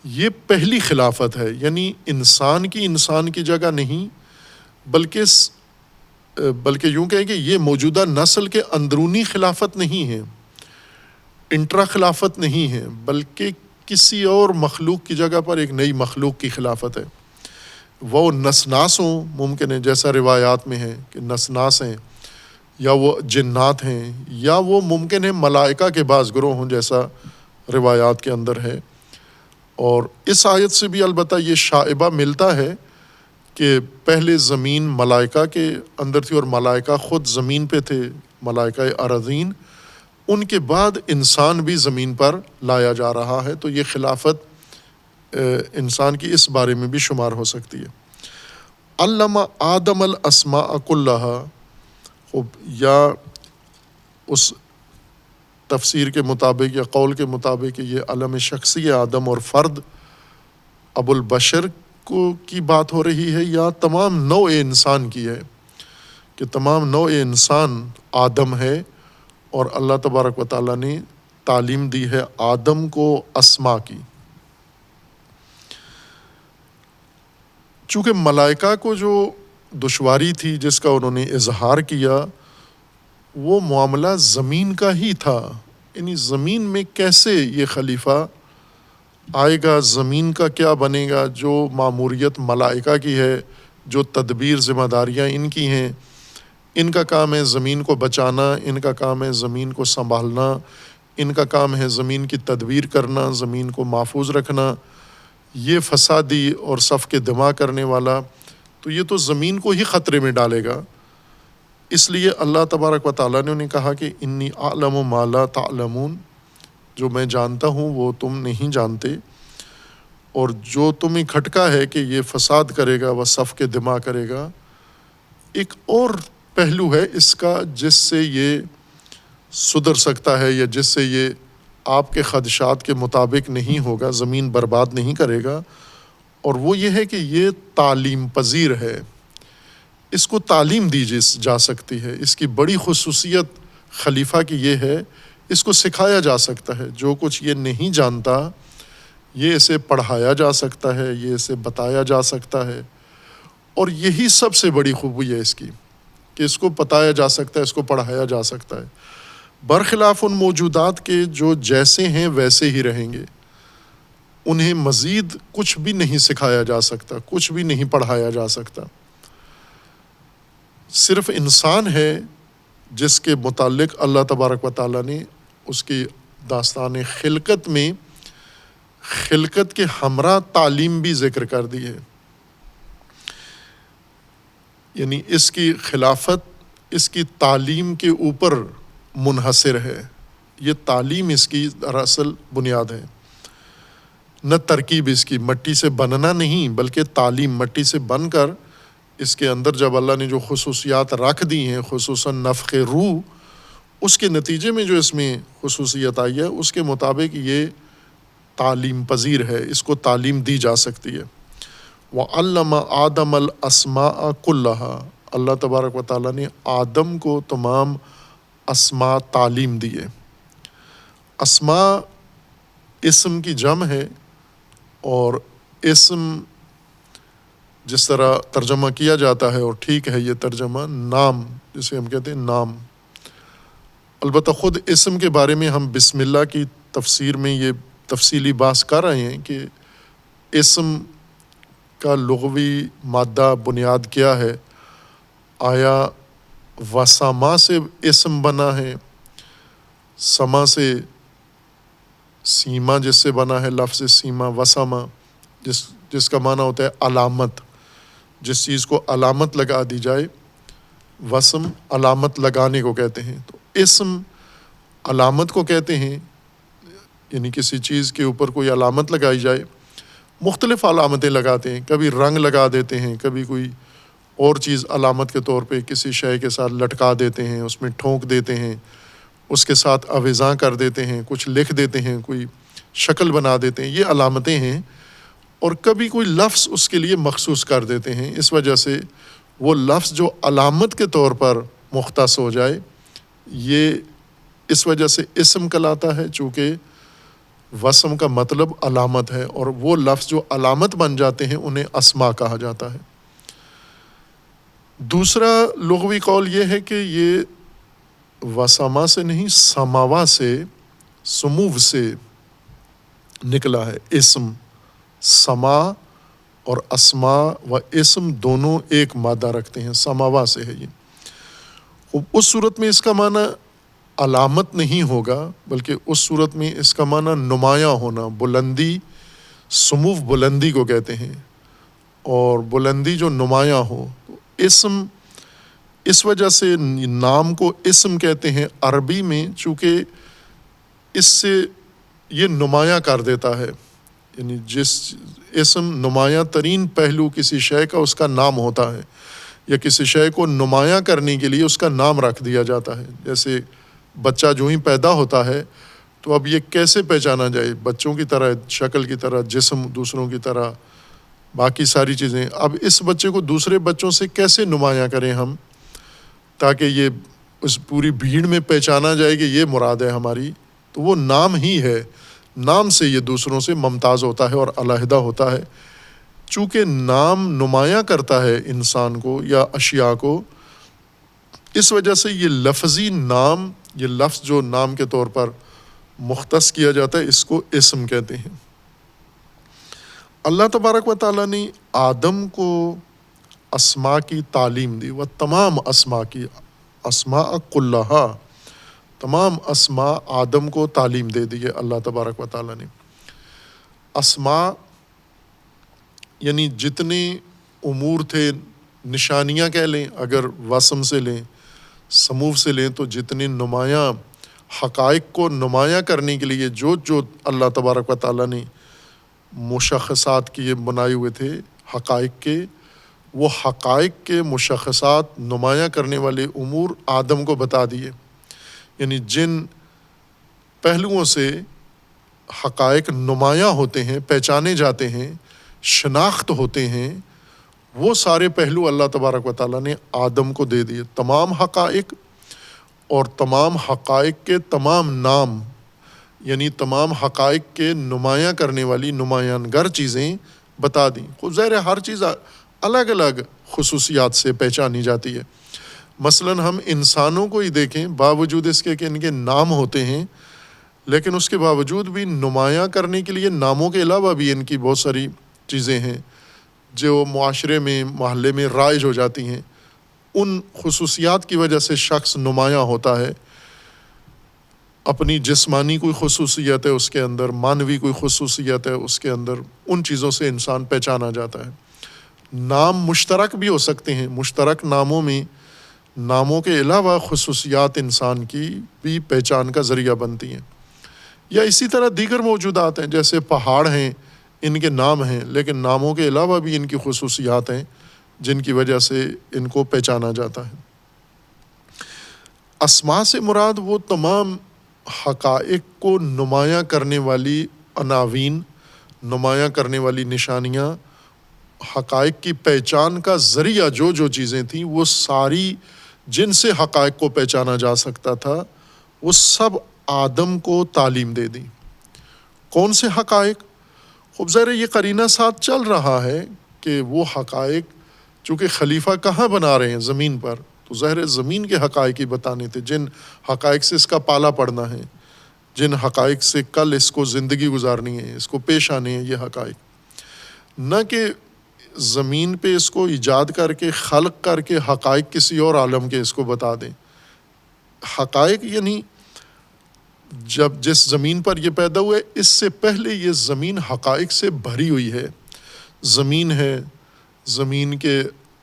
یہ پہلی خلافت ہے، یعنی انسان کی جگہ نہیں، بلکہ یوں کہیں کہ یہ موجودہ نسل کے اندرونی خلافت نہیں ہے، انٹرا خلافت نہیں ہے، بلکہ کسی اور مخلوق کی جگہ پر ایک نئی مخلوق کی خلافت ہے۔ وہ نسناس ہوں، ممکن ہے جیسا روایات میں ہے کہ نسناس ہیں، یا وہ جنات ہیں، یا وہ ممکن ہے ملائکہ کے بعض گروہ ہوں جیسا روایات کے اندر ہے۔ اور اس آیت سے بھی البتہ یہ شائبہ ملتا ہے کہ پہلے زمین ملائکہ کے اندر تھی اور ملائکہ خود زمین پہ تھے، ملائکہ ارضین، ان کے بعد انسان بھی زمین پر لایا جا رہا ہے، تو یہ خلافت انسان کی اس بارے میں بھی شمار ہو سکتی ہے۔ علم آدم الاسماء کلہا، یا اس تفسیر کے مطابق یا قول کے مطابق یہ علم شخصی آدم اور فرد ابو البشر کی بات ہو رہی ہے، یا تمام نوع انسان کی ہے کہ تمام نوع انسان آدم ہے، اور اللہ تبارک و تعالیٰ نے تعلیم دی ہے آدم کو اسماء کی۔ چونکہ ملائکہ کو جو دشواری تھی جس کا انہوں نے اظہار کیا، وہ معاملہ زمین کا ہی تھا، یعنی زمین میں کیسے یہ خلیفہ آئے گا، زمین کا کیا بنے گا، جو ماموریت ملائکہ کی ہے، جو تدبیر ذمہ داریاں ان کی ہیں، ان کا کام ہے زمین کو بچانا، ان کا کام ہے زمین کو سنبھالنا، ان کا کام ہے زمین کی تدبیر کرنا، زمین کو محفوظ رکھنا، یہ فسادی اور صف کے دماغ کرنے والا، تو یہ تو زمین کو ہی خطرے میں ڈالے گا۔ اس لیے اللہ تبارک و تعالیٰ نے انہیں کہا کہ انی اعلم ما لا تعلمون، جو میں جانتا ہوں وہ تم نہیں جانتے، اور جو تمہیں کھٹکا ہے کہ یہ فساد کرے گا وہ صف کے دماغ کرے گا، ایک اور پہلو ہے اس کا جس سے یہ سدھر سکتا ہے، یا جس سے یہ آپ کے خدشات کے مطابق نہیں ہوگا، زمین برباد نہیں کرے گا، اور وہ یہ ہے کہ یہ تعلیم پذیر ہے، اس کو تعلیم دی جا سکتی ہے۔ اس کی بڑی خصوصیت خلیفہ کی یہ ہے، اس کو سکھایا جا سکتا ہے، جو کچھ یہ نہیں جانتا یہ اسے پڑھایا جا سکتا ہے، یہ اسے بتایا جا سکتا ہے، اور یہی سب سے بڑی خوبی ہے اس کی کہ اس کو بتایا جا سکتا ہے، اس کو پڑھایا جا سکتا ہے، برخلاف ان موجودات کے جو جیسے ہیں ویسے ہی رہیں گے، انہیں مزید کچھ بھی نہیں سکھایا جا سکتا، کچھ بھی نہیں پڑھایا جا سکتا۔ صرف انسان ہے جس کے متعلق اللہ تبارک و تعالیٰ نے اس کی داستان خلقت میں خلقت کے ہمراہ تعلیم بھی ذکر کر دی ہے. یعنی اس کی خلافت اس کی تعلیم کے اوپر منحصر ہے. یہ تعلیم اس کی دراصل بنیاد ہے، نہ ترکیب اس کی. مٹی سے بننا نہیں بلکہ تعلیم. مٹی سے بن کر اس کے اندر جب اللہ نے جو خصوصیات رکھ دی ہیں، خصوصاً نفخ روح، اس کے نتیجے میں جو اس میں خصوصیت آئی ہے اس کے مطابق یہ تعلیم پذیر ہے، اس کو تعلیم دی جا سکتی ہے. وَعَلَّمَ آدَمَ الْأَسْمَاءَ كُلَّهَا، اللہ تبارک و تعالیٰ نے آدم کو تمام اسماء تعلیم دیے. اسماء اسم کی جمع ہے، اور اسم جس طرح ترجمہ کیا جاتا ہے، اور ٹھیک ہے یہ ترجمہ، نام جسے ہم کہتے ہیں نام. البتہ خود اسم کے بارے میں ہم بسم اللہ کی تفسیر میں یہ تفصیلی بحث کر رہے ہیں کہ اسم کا لغوی مادہ بنیاد کیا ہے. آیا وسما سے اسم بنا ہے، سما سے سیما جس سے بنا ہے لفظ سیما، وسما جس کا معنی ہوتا ہے علامت، جس چیز کو علامت لگا دی جائے. وسم علامت لگانے کو کہتے ہیں، تو اسم علامت کو کہتے ہیں. یعنی کسی چیز کے اوپر کوئی علامت لگائی جائے. مختلف علامتیں لگاتے ہیں، کبھی رنگ لگا دیتے ہیں، کبھی کوئی اور چیز علامت کے طور پہ کسی شے کے ساتھ لٹکا دیتے ہیں، اس میں ٹھونک دیتے ہیں، اس کے ساتھ آویزاں کر دیتے ہیں، کچھ لکھ دیتے ہیں، کوئی شکل بنا دیتے ہیں. یہ علامتیں ہیں. اور کبھی کوئی لفظ اس کے لیے مخصوص کر دیتے ہیں. اس وجہ سے وہ لفظ جو علامت کے طور پر مختص ہو جائے، یہ اس وجہ سے اسم کہلاتا ہے، چونکہ وسم کا مطلب علامت ہے، اور وہ لفظ جو علامت بن جاتے ہیں انہیں اسماء کہا جاتا ہے. دوسرا لغوی قول یہ ہے کہ یہ وسما سے نہیں، سماوا سے، سمو سے نکلا ہے اسم. سما اور اسماء و اسم دونوں ایک مادہ رکھتے ہیں، سماوا سے ہے یہ. اس صورت میں اس کا معنی علامت نہیں ہوگا، بلکہ اس صورت میں اس کا معنی نمایاں ہونا، بلندی. سمو بلندی کو کہتے ہیں، اور بلندی جو نمایاں ہو. اسم اس وجہ سے نام کو اسم کہتے ہیں عربی میں، چونکہ اس سے یہ نمایاں کر دیتا ہے. یعنی جس اسم نمایاں ترین پہلو کسی شے کا اس کا نام ہوتا ہے، یا کسی شے کو نمایاں کرنے کے لیے اس کا نام رکھ دیا جاتا ہے. جیسے بچہ جو ہی پیدا ہوتا ہے تو اب یہ کیسے پہچانا جائے، بچوں کی طرح، شکل کی طرح، جسم دوسروں کی طرح، باقی ساری چیزیں. اب اس بچے کو دوسرے بچوں سے کیسے نمایاں کریں ہم، تاکہ یہ اس پوری بھیڑ میں پہچانا جائے کہ یہ مراد ہے ہماری. تو وہ نام ہی ہے. نام سے یہ دوسروں سے ممتاز ہوتا ہے اور علیحدہ ہوتا ہے. چونکہ نام نمایاں کرتا ہے انسان کو یا اشیاء کو، اس وجہ سے یہ لفظی نام، یہ لفظ جو نام کے طور پر مختص کیا جاتا ہے، اس کو اسم کہتے ہیں. اللہ تبارک و تعالیٰ نے آدم کو اسماء کی تعلیم دی، وہ تمام اسماء کی، اسماء کلہا، تمام اسماء آدم کو تعلیم دے دی ہے اللہ تبارک و تعالیٰ نے. اسماء یعنی جتنے امور تھے، نشانیاں کہہ لیں، اگر وسم سے لیں، سمو سے لیں، تو جتنے نمایاں حقائق کو نمایاں کرنے کے لیے جو اللہ تبارک و تعالیٰ نے مشخصات کیے، بنائے ہوئے تھے حقائق کے، وہ حقائق کے مشخصات نمایاں کرنے والے امور آدم کو بتا دیے. یعنی جن پہلوؤں سے حقائق نمایاں ہوتے ہیں، پہچانے جاتے ہیں، شناخت ہوتے ہیں، وہ سارے پہلو اللہ تبارک و تعالیٰ نے آدم کو دے دیے. تمام حقائق اور تمام حقائق کے تمام نام، یعنی تمام حقائق کے نمایاں کرنے والی نمایاں گر چیزیں بتا دیں. خود ظاہر ہے ہر چیز الگ الگ خصوصیات سے پہچانی جاتی ہے. مثلاً ہم انسانوں کو ہی دیکھیں، باوجود اس کے کہ ان کے نام ہوتے ہیں، لیکن اس کے باوجود بھی نمایاں کرنے کے لیے ناموں کے علاوہ بھی ان کی بہت ساری چیزیں ہیں جو معاشرے میں، محلے میں رائج ہو جاتی ہیں. ان خصوصیات کی وجہ سے شخص نمایاں ہوتا ہے. اپنی جسمانی کوئی خصوصیت ہے اس کے اندر، معنوی کوئی خصوصیت ہے اس کے اندر، ان چیزوں سے انسان پہچانا جاتا ہے. نام مشترک بھی ہو سکتے ہیں، مشترک ناموں میں ناموں کے علاوہ خصوصیات انسان کی بھی پہچان کا ذریعہ بنتی ہیں. یا اسی طرح دیگر موجودات ہیں، جیسے پہاڑ ہیں، ان کے نام ہیں لیکن ناموں کے علاوہ بھی ان کی خصوصیات ہیں جن کی وجہ سے ان کو پہچانا جاتا ہے. اسماء سے مراد وہ تمام حقائق کو نمایاں کرنے والی عناوین، نمایاں کرنے والی نشانیاں، حقائق کی پہچان کا ذریعہ جو چیزیں تھیں وہ ساری جن سے حقائق کو پہچانا جا سکتا تھا وہ سب آدم کو تعلیم دے دی. کون سے حقائق؟ خوب ظاہر یہ قرینہ ساتھ چل رہا ہے کہ وہ حقائق چونکہ خلیفہ کہاں بنا رہے ہیں؟ زمین پر، تو ظاہر زمین کے حقائق ہی بتانے تھے، جن حقائق سے اس کا پالا پڑنا ہے، جن حقائق سے کل اس کو زندگی گزارنی ہے، اس کو پیش آنے ہیں یہ حقائق. نہ کہ زمین پہ اس کو ایجاد کر کے خلق کر کے حقائق کسی اور عالم کے اس کو بتا دیں. حقائق یعنی جب جس زمین پر یہ پیدا ہوئے اس سے پہلے یہ زمین حقائق سے بھری ہوئی ہے. زمین ہے، زمین کے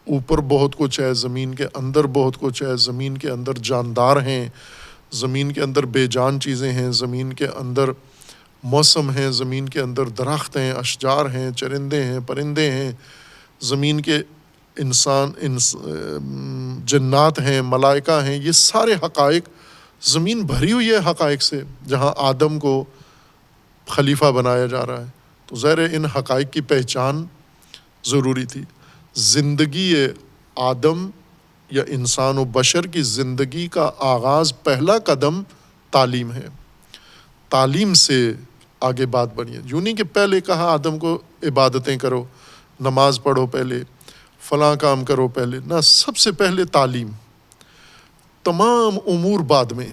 اوپر بہت کچھ ہے، زمین کے اندر بہت کچھ ہے، زمین کے اندر جاندار ہیں، زمین کے اندر بے جان چیزیں ہیں، زمین کے اندر موسم ہیں، زمین کے اندر درخت ہیں، اشجار ہیں، چرندے ہیں، پرندے ہیں، زمین کے جنات ہیں، ملائکہ ہیں. یہ سارے حقائق، زمین بھری ہوئی ہے حقائق سے جہاں آدم کو خلیفہ بنایا جا رہا ہے. تو ظاہر ان حقائق کی پہچان ضروری تھی. زندگی آدم یا انسان و بشر کی زندگی کا آغاز، پہلا قدم تعلیم ہے. تعلیم سے آگے بات بڑھی ہے. یوں نہیں کہ پہلے کہا آدم کو عبادتیں کرو، نماز پڑھو، پہلے فلاں کام کرو، پہلے نہ، سب سے پہلے تعلیم، تمام امور بعد میں.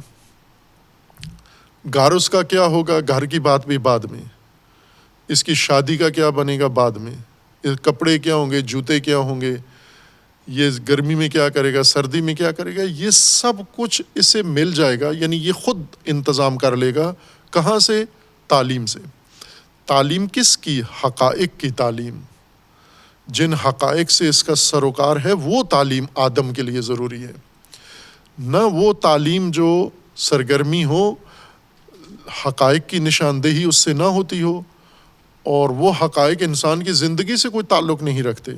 گھر اس کا کیا ہوگا، گھر کی بات بھی بعد میں، اس کی شادی کا کیا بنے گا بعد میں، کپڑے کیا ہوں گے، جوتے کیا ہوں گے، یہ گرمی میں کیا کرے گا، سردی میں کیا کرے گا، یہ سب کچھ اسے مل جائے گا. یعنی یہ خود انتظام کر لے گا. کہاں سے؟ تعلیم سے. تعلیم کس کی؟ حقائق کی تعلیم. جن حقائق سے اس کا سروکار ہے وہ تعلیم آدم کے لیے ضروری ہے. نہ وہ تعلیم جو سرگرمی ہو، حقائق کی نشاندہی اس سے نہ ہوتی ہو، اور وہ حقائق انسان کی زندگی سے کوئی تعلق نہیں رکھتے.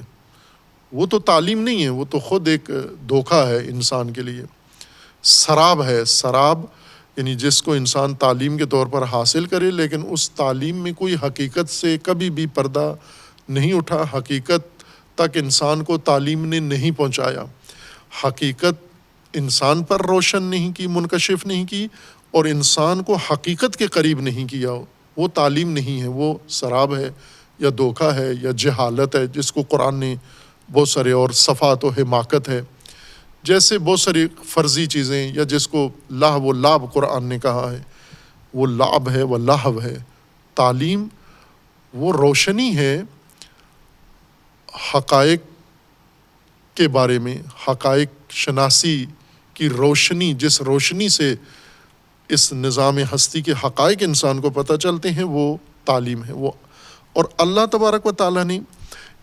وہ تو تعلیم نہیں ہے، وہ تو خود ایک دھوکہ ہے انسان کے لیے. سراب ہے. سراب یعنی جس کو انسان تعلیم کے طور پر حاصل کرے لیکن اس تعلیم میں کوئی حقیقت سے کبھی بھی پردہ نہیں اٹھا، حقیقت تک انسان کو تعلیم نے نہیں پہنچایا، حقیقت انسان پر روشن نہیں کی، منکشف نہیں کی، اور انسان کو حقیقت کے قریب نہیں کیا. وہ تعلیم نہیں ہے، وہ سراب ہے یا دھوکہ ہے یا جہالت ہے، جس کو قرآن نے بہت سارے، اور صفات و حماقت ہے جیسے بہت ساری فرضی چیزیں، یا جس کو لہو و لعب قرآن نے کہا ہے، وہ لعب ہے، وہ لہو ہے. تعلیم وہ روشنی ہے حقائق کے بارے میں، حقائق شناسی کی روشنی، جس روشنی سے اس نظام ہستی کے حقائق انسان کو پتہ چلتے ہیں، وہ تعلیم ہے. وہ اور اللہ تبارک و تعالیٰ نے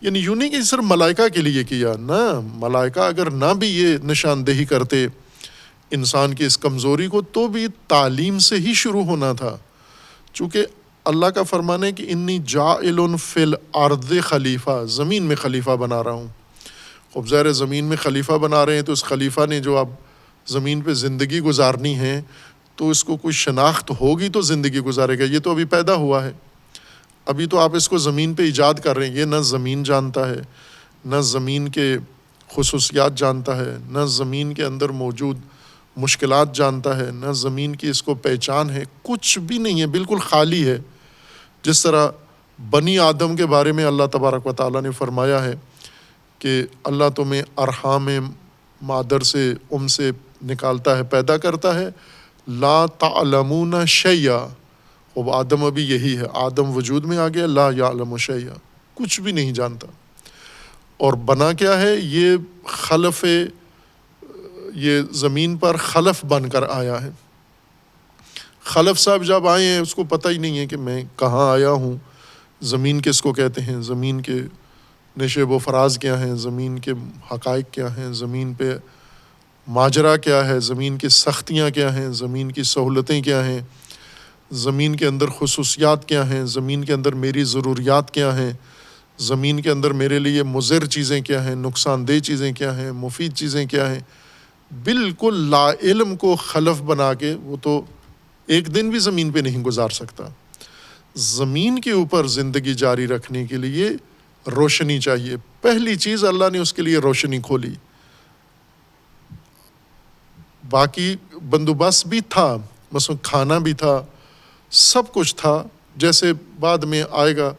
یعنی یوں نہیں کہ صرف ملائکہ کے لیے کیا، نہ، ملائکہ اگر نہ بھی یہ نشاندہی کرتے انسان کی اس کمزوری کو تو بھی تعلیم سے ہی شروع ہونا تھا. چونکہ اللہ کا فرمان ہے کہ انی جاعل فی الارض خلیفہ، زمین میں خلیفہ بنا رہا ہوں. خوب ظاہر زمین میں خلیفہ بنا رہے ہیں تو اس خلیفہ نے جو اب زمین پہ زندگی گزارنی ہے تو اس کو کوئی شناخت ہوگی تو زندگی گزارے گا. یہ تو ابھی پیدا ہوا ہے، ابھی تو آپ اس کو زمین پہ ایجاد کر رہے ہیں. یہ نہ زمین جانتا ہے، نہ زمین کے خصوصیات جانتا ہے، نہ زمین کے اندر موجود مشکلات جانتا ہے، نہ زمین کی اس کو پہچان ہے، کچھ بھی نہیں ہے، بالکل خالی ہے. جس طرح بنی آدم کے بارے میں اللہ تبارک و تعالیٰ نے فرمایا ہے کہ اللہ تمہیں ارحام مادر سے، سے نکالتا ہے، پیدا کرتا ہے. لا تعلمون شیئا، اب آدم ابھی یہی ہے، آدم وجود میں آ گیا، لا یعلم شیئا، کچھ بھی نہیں جانتا. اور بنا کیا ہے؟ یہ خلف یہ زمین پر خلف بن کر آیا ہے۔ خلف صاحب جب آئے ہیں اس کو پتہ ہی نہیں ہے کہ میں کہاں آیا ہوں، زمین کس کو کہتے ہیں، زمین کے نشیب و فراز کیا ہیں، زمین کے حقائق کیا ہیں، زمین پہ ماجرا کیا ہے، زمین کی سختیاں کیا ہیں، زمین کی سہولتیں کیا ہیں، زمین کے اندر خصوصیات کیا ہیں، زمین کے اندر میری ضروریات کیا ہیں، زمین کے اندر میرے لیے مضر چیزیں کیا ہیں، نقصان دہ چیزیں کیا ہیں، مفید چیزیں کیا ہیں۔ بالکل لا علم کو خلف بنا کے وہ تو ایک دن بھی زمین پہ نہیں گزار سکتا۔ زمین کے اوپر زندگی جاری رکھنے کے لیے روشنی چاہیے۔ پہلی چیز اللہ نے اس کے لیے روشنی کھولی، باقی بندوبست بھی تھا، مثلا کھانا بھی تھا، سب کچھ تھا، جیسے بعد میں آئے گا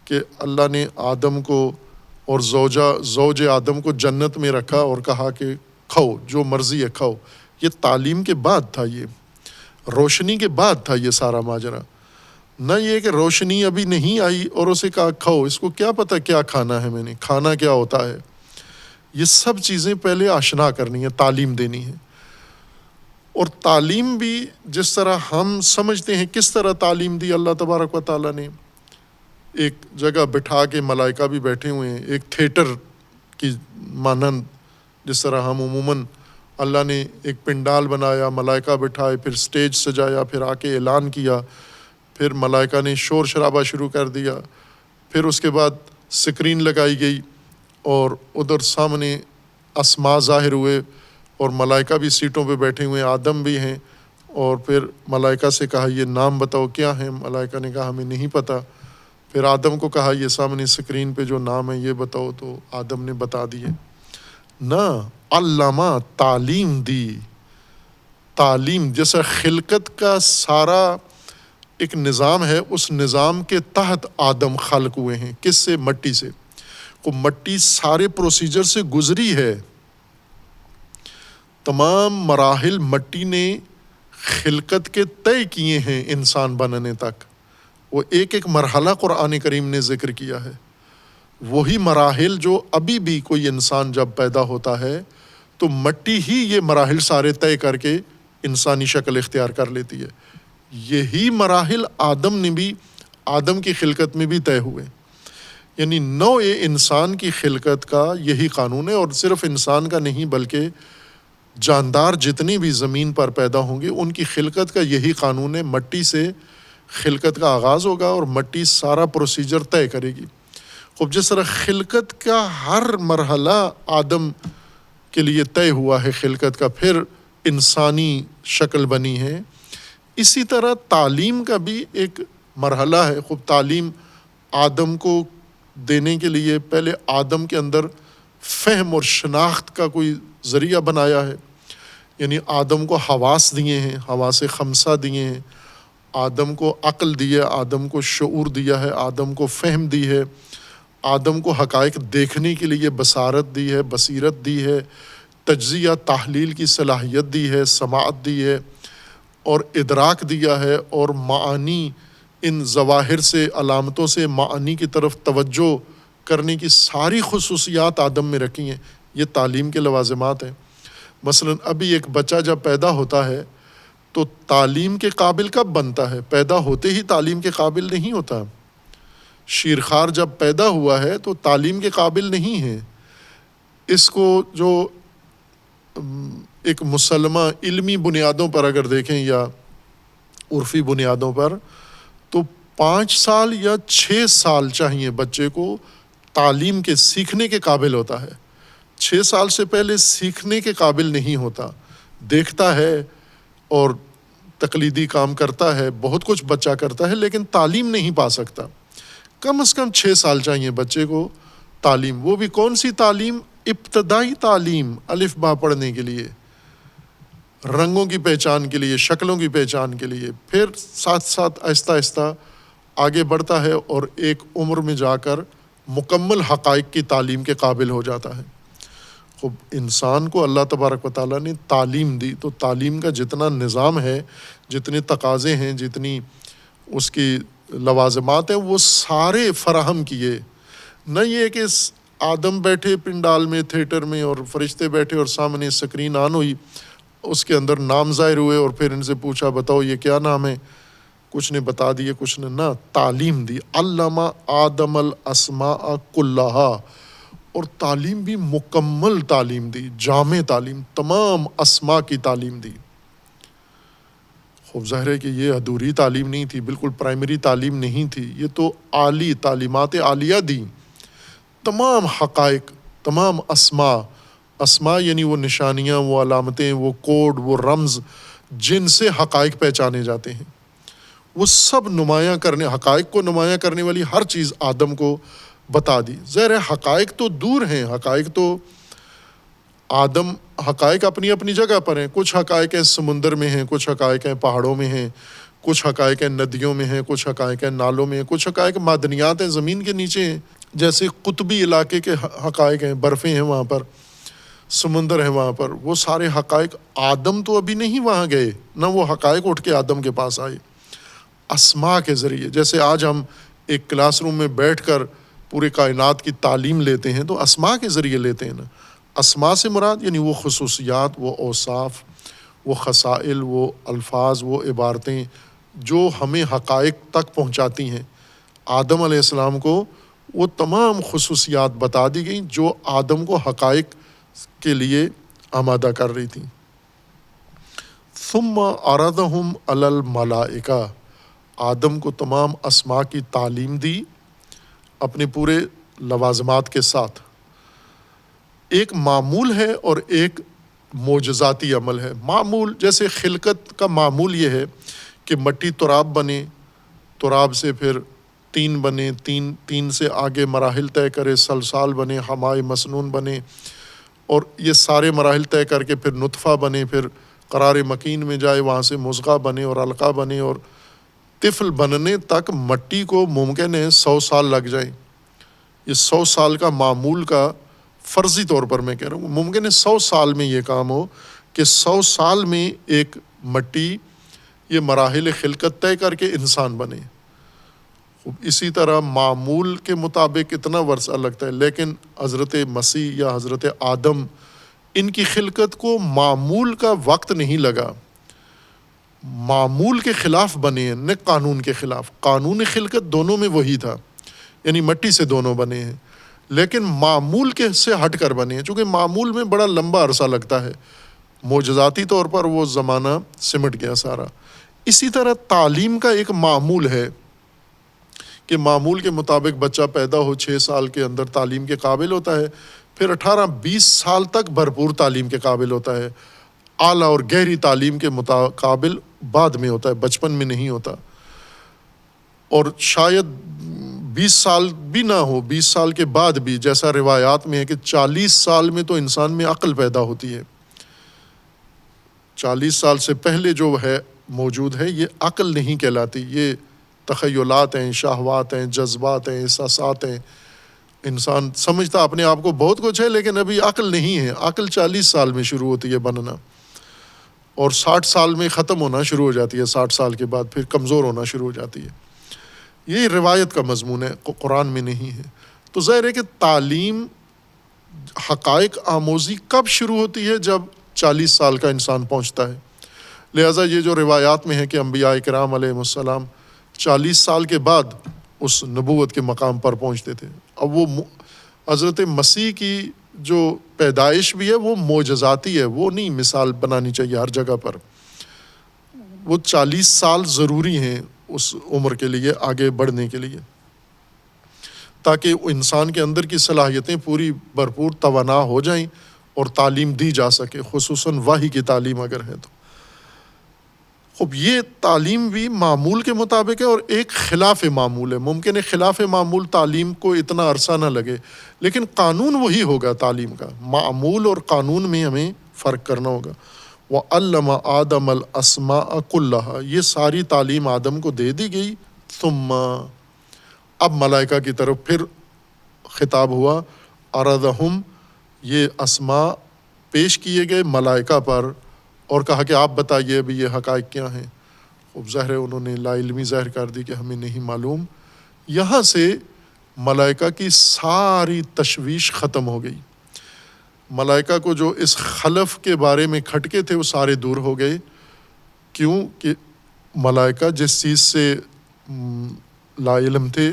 کہ اللہ نے آدم کو اور زوج آدم کو جنت میں رکھا اور کہا کہ کھاؤ جو مرضی ہے کھاؤ۔ یہ تعلیم کے بعد تھا، یہ روشنی کے بعد تھا یہ سارا ماجرا، نہ یہ کہ روشنی ابھی نہیں آئی اور اسے کہا کھاؤ، اس کو کیا پتہ کیا کھانا ہے، میں نے کھانا کیا ہوتا ہے۔ یہ سب چیزیں پہلے آشنا کرنی ہے، تعلیم دینی ہے۔ اور تعلیم بھی جس طرح ہم سمجھتے ہیں کس طرح تعلیم دی اللہ تبارک و تعالیٰ نے، ایک جگہ بٹھا کے، ملائکہ بھی بیٹھے ہوئے ہیں ایک تھیٹر کی مانند، جس طرح ہم عموماً اللہ نے ایک پنڈال بنایا، ملائکہ بٹھائے، پھر سٹیج سجایا، پھر آ کے اعلان کیا، پھر ملائکہ نے شور شرابہ شروع کر دیا، پھر اس کے بعد سکرین لگائی گئی اور ادھر سامنے اسماء ظاہر ہوئے اور ملائکہ بھی سیٹوں پہ بیٹھے ہوئے ہیں، آدم بھی ہیں، اور پھر ملائکہ سے کہا یہ نام بتاؤ کیا ہے، ملائکہ نے کہا ہمیں نہیں پتہ، پھر آدم کو کہا یہ سامنے سکرین پہ جو نام ہے یہ بتاؤ، تو آدم نے بتا دیے۔ نہ، علامہ تعلیم دی، تعلیم جیسا خلقت کا سارا ایک نظام ہے، اس نظام کے تحت آدم خلق ہوئے ہیں۔ کس سے؟ مٹی سے۔ وہ مٹی سارے پروسیجر سے گزری ہے، تمام مراحل مٹی نے خلقت کے طے کیے ہیں انسان بننے تک۔ وہ ایک ایک مرحلہ قرآن کریم نے ذکر کیا ہے، وہی مراحل جو ابھی بھی کوئی انسان جب پیدا ہوتا ہے تو مٹی ہی یہ مراحل سارے طے کر کے انسانی شکل اختیار کر لیتی ہے۔ یہی مراحل آدم نے بھی، آدم کی خلقت میں بھی طے ہوئے، یعنی نوع انسان کی خلقت کا یہی قانون ہے، اور صرف انسان کا نہیں بلکہ جاندار جتنی بھی زمین پر پیدا ہوں گے ان کی خلقت کا یہی قانون ہے۔ مٹی سے خلقت کا آغاز ہوگا اور مٹی سارا پروسیجر طے کرے گی۔ خوب جس طرح خلقت کا ہر مرحلہ آدم کے لیے طے ہوا ہے خلقت کا، پھر انسانی شکل بنی ہے، اسی طرح تعلیم کا بھی ایک مرحلہ ہے۔ خوب تعلیم آدم کو دینے کے لیے پہلے آدم کے اندر فہم اور شناخت کا کوئی ذریعہ بنایا ہے، یعنی آدم کو حواس دیے ہیں، حواس خمسہ دیے ہیں، آدم کو عقل دی ہے، آدم کو شعور دیا ہے، آدم کو فہم دی ہے، آدم کو حقائق دیکھنے کے لیے بصارت دی ہے، بصیرت دی ہے، تجزیہ تحلیل کی صلاحیت دی ہے، سماعت دی ہے، اور ادراک دیا ہے، اور معانی، ان ظواہر سے، علامتوں سے معانی کی طرف توجہ کرنے کی ساری خصوصیات آدم میں رکھی ہیں۔ یہ تعلیم کے لوازمات ہیں۔ مثلا ابھی ایک بچہ جب پیدا ہوتا ہے تو تعلیم کے قابل کب بنتا ہے؟ پیدا ہوتے ہی تعلیم کے قابل نہیں ہوتا۔ شیرخوار جب پیدا ہوا ہے تو تعلیم کے قابل نہیں ہے۔ اس کو جو ایک مسلمہ علمی بنیادوں پر اگر دیکھیں یا عرفی بنیادوں پر، تو 5 سال یا 6 سال چاہیے بچے کو تعلیم کے، سیکھنے کے قابل ہوتا ہے۔ 6 سال سے پہلے سیکھنے کے قابل نہیں ہوتا، دیکھتا ہے اور تقلیدی کام کرتا ہے، بہت کچھ بچہ کرتا ہے، لیکن تعلیم نہیں پا سکتا۔ کم از کم 6 سال چاہیے بچے کو تعلیم۔ وہ بھی کون سی تعلیم؟ ابتدائی تعلیم، الف با پڑھنے کے لیے، رنگوں کی پہچان کے لیے، شکلوں کی پہچان کے لیے، پھر ساتھ ساتھ آہستہ آہستہ آگے بڑھتا ہے اور ایک عمر میں جا کر مکمل حقائق کی تعلیم کے قابل ہو جاتا ہے۔ خب انسان کو اللہ تبارک و تعالیٰ نے تعلیم دی، تو تعلیم کا جتنا نظام ہے، جتنے تقاضے ہیں، جتنی اس کی لوازمات ہیں، وہ سارے فراہم کیے۔ نہ یہ کہ آدم بیٹھے پنڈال میں تھیٹر میں اور فرشتے بیٹھے اور سامنے سکرین آن ہوئی، اس کے اندر نام ظاہر ہوئے اور پھر ان سے پوچھا بتاؤ یہ کیا نام ہے، کچھ نے بتا دیے کچھ نے نہ، تعلیم دی، علامہ آدم الاسماء کلہا، اور تعلیم بھی مکمل تعلیم دی، جامع تعلیم، تمام اسماء کی تعلیم دی۔ خوب ظاہر ہے کہ یہ ادھوری تعلیم نہیں تھی، بالکل پرائمری تعلیم نہیں تھی، یہ تو عالی تعلیمات عالیہ دی، تمام حقائق، تمام اسماء یعنی وہ نشانیاں، وہ علامتیں، وہ کوڈ، وہ رمز جن سے حقائق پہچانے جاتے ہیں، وہ سب نمایاں کرنے، حقائق کو نمایاں کرنے والی ہر چیز آدم کو بتا دی۔ ظاہر ہے حقائق تو دور ہیں، حقائق تو آدم، حقائق اپنی اپنی جگہ پر ہیں، کچھ حقائق ہیں سمندر میں ہیں، کچھ حقائق ہیں پہاڑوں میں ہیں، کچھ حقائق ہیں ندیوں میں ہیں، کچھ حقائق ہیں نالوں میں ہیں، کچھ حقائق معدنیات ہیں زمین کے نیچے ہیں، جیسے قطبی علاقے کے حقائق ہیں، برفیں ہیں وہاں پر، سمندر ہیں وہاں پر، وہ سارے حقائق آدم تو ابھی نہیں وہاں گئے، نہ وہ حقائق اٹھ کے آدم کے پاس آئے، اسماء کے ذریعے۔ جیسے آج ہم ایک کلاس روم میں بیٹھ کر پورے کائنات کی تعلیم لیتے ہیں تو اسماء کے ذریعے لیتے ہیں نا۔ اسماء سے مراد یعنی وہ خصوصیات، وہ اوصاف، وہ خصائل، وہ الفاظ، وہ عبارتیں جو ہمیں حقائق تک پہنچاتی ہیں۔ آدم علیہ السلام کو وہ تمام خصوصیات بتا دی گئیں جو آدم کو حقائق کے لیے آمادہ کر رہی تھیں۔ ثم عرضہم علی الملائکہ، آدم کو تمام اسماء کی تعلیم دی اپنے پورے لوازمات کے ساتھ۔ ایک معمول ہے اور ایک معجزاتی عمل ہے۔ معمول جیسے خلقت کا معمول یہ ہے کہ مٹی تراب بنے، تراب سے پھر تین بنے، تین سے آگے مراحل طے کرے، سلسال بنے، حمائے مسنون بنے، اور یہ سارے مراحل طے کر کے پھر نطفہ بنے، پھر قرار مکین میں جائے، وہاں سے مضغہ بنے اور علقہ بنے، اور طفل بننے تک مٹی کو ممکن ہے 100 سال لگ جائیں۔ یہ 100 سال کا معمول کا فرضی طور پر میں کہہ رہا ہوں، ممکن ہے 100 سال میں یہ کام ہو کہ 100 سال میں ایک مٹی یہ مراحل خلقت طے کر کے انسان بنے۔ اسی طرح معمول کے مطابق اتنا ورثہ لگتا ہے، لیکن حضرت مسیح یا حضرت آدم، ان کی خلقت کو معمول کا وقت نہیں لگا، معمول کے خلاف بنے ہیں، نہ قانون کے خلاف۔ قانون خلقت دونوں میں وہی تھا، یعنی مٹی سے دونوں بنے ہیں، لیکن معمول کے سے ہٹ کر بنے ہیں، چونکہ معمول میں بڑا لمبا عرصہ لگتا ہے، معجزاتی طور پر وہ زمانہ سمٹ گیا سارا۔ اسی طرح تعلیم کا ایک معمول ہے کہ معمول کے مطابق بچہ پیدا ہو 6 سال کے اندر تعلیم کے قابل ہوتا ہے، پھر 18-20 سال تک بھرپور تعلیم کے قابل ہوتا ہے، اعلیٰ اور گہری تعلیم کے قابل بعد میں ہوتا ہے، بچپن میں نہیں ہوتا، اور شاید 20 سال بھی نہ ہو، 20 سال کے بعد بھی، جیسا روایات میں ہے کہ 40 سال میں تو انسان میں عقل پیدا ہوتی ہے۔ 40 سال سے پہلے جو ہے موجود ہے یہ عقل نہیں کہلاتی، یہ تخیلات ہیں، شہوات ہیں، جذبات ہیں، احساسات ہیں۔ انسان سمجھتا اپنے آپ کو بہت کچھ ہے لیکن ابھی عقل نہیں ہے۔ عقل 40 سال میں شروع ہوتی ہے بننا، اور 60 سال میں ختم ہونا شروع ہو جاتی ہے، 60 سال کے بعد پھر کمزور ہونا شروع ہو جاتی ہے۔ یہ روایت کا مضمون ہے، قرآن میں نہیں ہے۔ تو ظاہر ہے کہ تعلیم، حقائق آموزی کب شروع ہوتی ہے؟ جب 40 سال کا انسان پہنچتا ہے۔ لہٰذا یہ جو روایات میں ہے کہ انبیاء کرام علیہ السلام 40 سال کے بعد اس نبوت کے مقام پر پہنچتے تھے۔ اب وہ حضرت مسیح کی جو پیدائش بھی ہے وہ معجزاتی ہے، وہ نہیں مثال بنانی چاہیے ہر جگہ پر۔ وہ 40 سال ضروری ہیں اس عمر کے لیے، آگے بڑھنے کے لیے، تاکہ انسان کے اندر کی صلاحیتیں پوری بھرپور توانا ہو جائیں اور تعلیم دی جا سکے، خصوصاً وحی کی تعلیم اگر ہے تو۔ خب یہ تعلیم بھی معمول کے مطابق ہے اور ایک خلاف معمول ہے۔ ممکن ہے خلاف معمول تعلیم کو اتنا عرصہ نہ لگے، لیکن قانون وہی ہوگا تعلیم کا۔ معمول اور قانون میں ہمیں فرق کرنا ہوگا۔ وَعَلَّمَ آدَمَ الْأَسْمَاءَ كُلَّهَا، یہ ساری تعلیم آدم کو دے دی گئی۔ ثم، اب ملائکہ کی طرف پھر خطاب ہوا، عرضہم، یہ اسماء پیش کیے گئے ملائکہ پر، اور کہا کہ آپ بتائیے ابھی یہ حقائق کیا ہیں۔ خوب ظاہر ہے انہوں نے لا علمی ظاہر کر دی کہ ہمیں نہیں معلوم۔ یہاں سے ملائکہ کی ساری تشویش ختم ہو گئی. ملائکہ کو جو اس خلف کے بارے میں کھٹکے تھے وہ سارے دور ہو گئے. کیوں کہ ملائکہ جس چیز سے لا علم تھے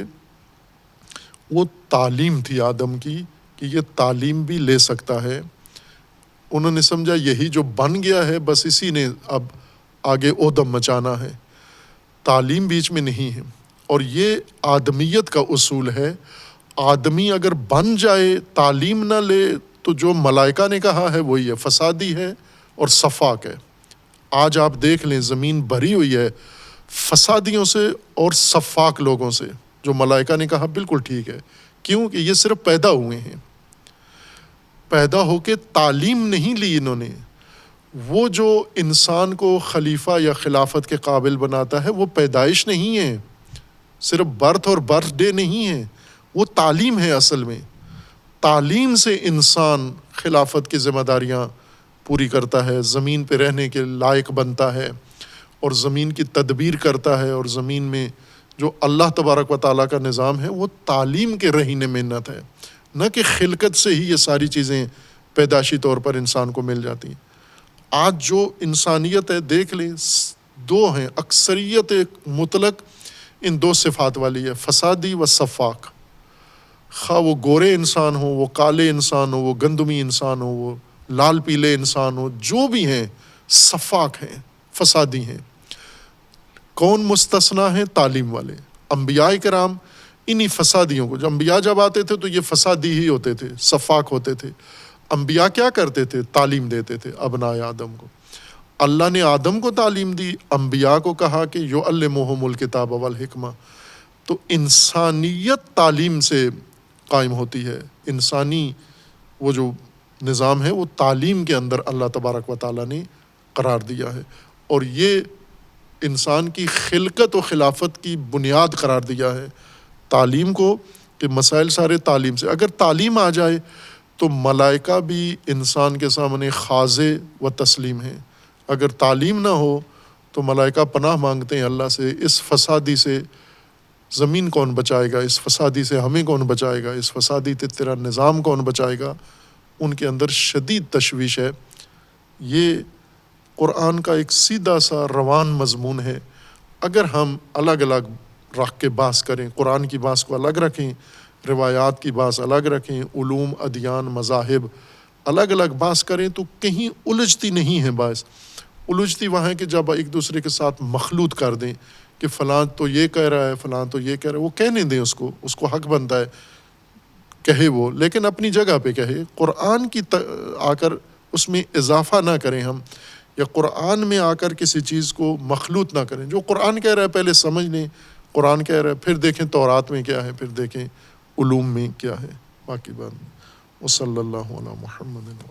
وہ تعلیم تھی آدم کی کہ یہ تعلیم بھی لے سکتا ہے. انہوں نے سمجھا یہی جو بن گیا ہے بس اسی نے اب آگے اودم مچانا ہے، تعلیم بیچ میں نہیں ہے. اور یہ آدمیت کا اصول ہے، آدمی اگر بن جائے تعلیم نہ لے تو جو ملائکہ نے کہا ہے وہی ہے، فسادی ہے اور صفاق ہے. آج آپ دیکھ لیں زمین بھری ہوئی ہے فسادیوں سے اور صفاق لوگوں سے. جو ملائکہ نے کہا بالکل ٹھیک ہے. کیوں کہ یہ صرف پیدا ہوئے ہیں، پیدا ہو کے تعلیم نہیں لی انہوں نے. وہ جو انسان کو خلیفہ یا خلافت کے قابل بناتا ہے وہ پیدائش نہیں ہے، صرف برتھ اور برتھ ڈے نہیں ہے، وہ تعلیم ہے. اصل میں تعلیم سے انسان خلافت کی ذمہ داریاں پوری کرتا ہے، زمین پہ رہنے کے لائق بنتا ہے اور زمین کی تدبیر کرتا ہے. اور زمین میں جو اللہ تبارک و تعالیٰ کا نظام ہے وہ تعلیم کے رہین منت ہے، نہ کہ خلقت سے ہی یہ ساری چیزیں پیدائشی طور پر انسان کو مل جاتی ہیں. آج جو انسانیت ہے دیکھ لیں دو ہیں، اکثریت مطلق ان دو صفات والی ہے، فسادی و صفاق. خواہ وہ گورے انسان ہو، وہ کالے انسان ہو، وہ گندمی انسان ہو، وہ لال پیلے انسان ہو، جو بھی ہیں صفاق ہیں، فسادی ہیں. کون مستثنا ہیں؟ تعلیم والے. انبیاء کرام انہی فسادیوں کو، انبیاء جب آتے تھے تو یہ فسادی ہی ہوتے تھے، صفاق ہوتے تھے. انبیاء کیا کرتے تھے؟ تعلیم دیتے تھے ابناء آدم کو. اللہ نے آدم کو تعلیم دی، انبیاء کو کہا کہ یعلمہم الکتاب والحکمہ. تو انسانیت تعلیم سے قائم ہوتی ہے. انسانی وہ جو نظام ہے وہ تعلیم کے اندر اللہ تبارک و تعالیٰ نے قرار دیا ہے، اور یہ انسان کی خلقت و خلافت کی بنیاد قرار دیا ہے تعلیم کو، کہ مسائل سارے تعلیم سے. اگر تعلیم آ جائے تو ملائکہ بھی انسان کے سامنے خاضع و تسلیم ہیں. اگر تعلیم نہ ہو تو ملائکہ پناہ مانگتے ہیں اللہ سے، اس فسادی سے زمین کون بچائے گا، اس فسادی سے ہمیں کون بچائے گا، اس فسادی سے تیرا نظام کون بچائے گا. ان کے اندر شدید تشویش ہے. یہ قرآن کا ایک سیدھا سا روان مضمون ہے. اگر ہم الگ الگ رکھ کے بحث کریں، قرآن کی بحث کو الگ رکھیں، روایات کی بحث الگ رکھیں، علوم ادیان مذاہب الگ الگ بحث کریں تو کہیں الجھتی نہیں ہے بحث. الجھتی وہاں ہے کہ جب ایک دوسرے کے ساتھ مخلوط کر دیں کہ فلاں تو یہ کہہ رہا ہے، فلاں تو یہ کہہ رہا ہے. وہ کہنے دیں، اس کو حق بنتا ہے کہے وہ، لیکن اپنی جگہ پہ کہے. قرآن کی آ کر اس میں اضافہ نہ کریں ہم، یا قرآن میں آ کر کسی چیز کو مخلوط نہ کریں. جو قرآن کہہ رہا ہے پہلے سمجھ لیں قرآن کہہ رہا ہے، پھر دیکھیں تورات میں کیا ہے، پھر دیکھیں علوم میں کیا ہے. باقی بات وصلی اللہ علی محمد.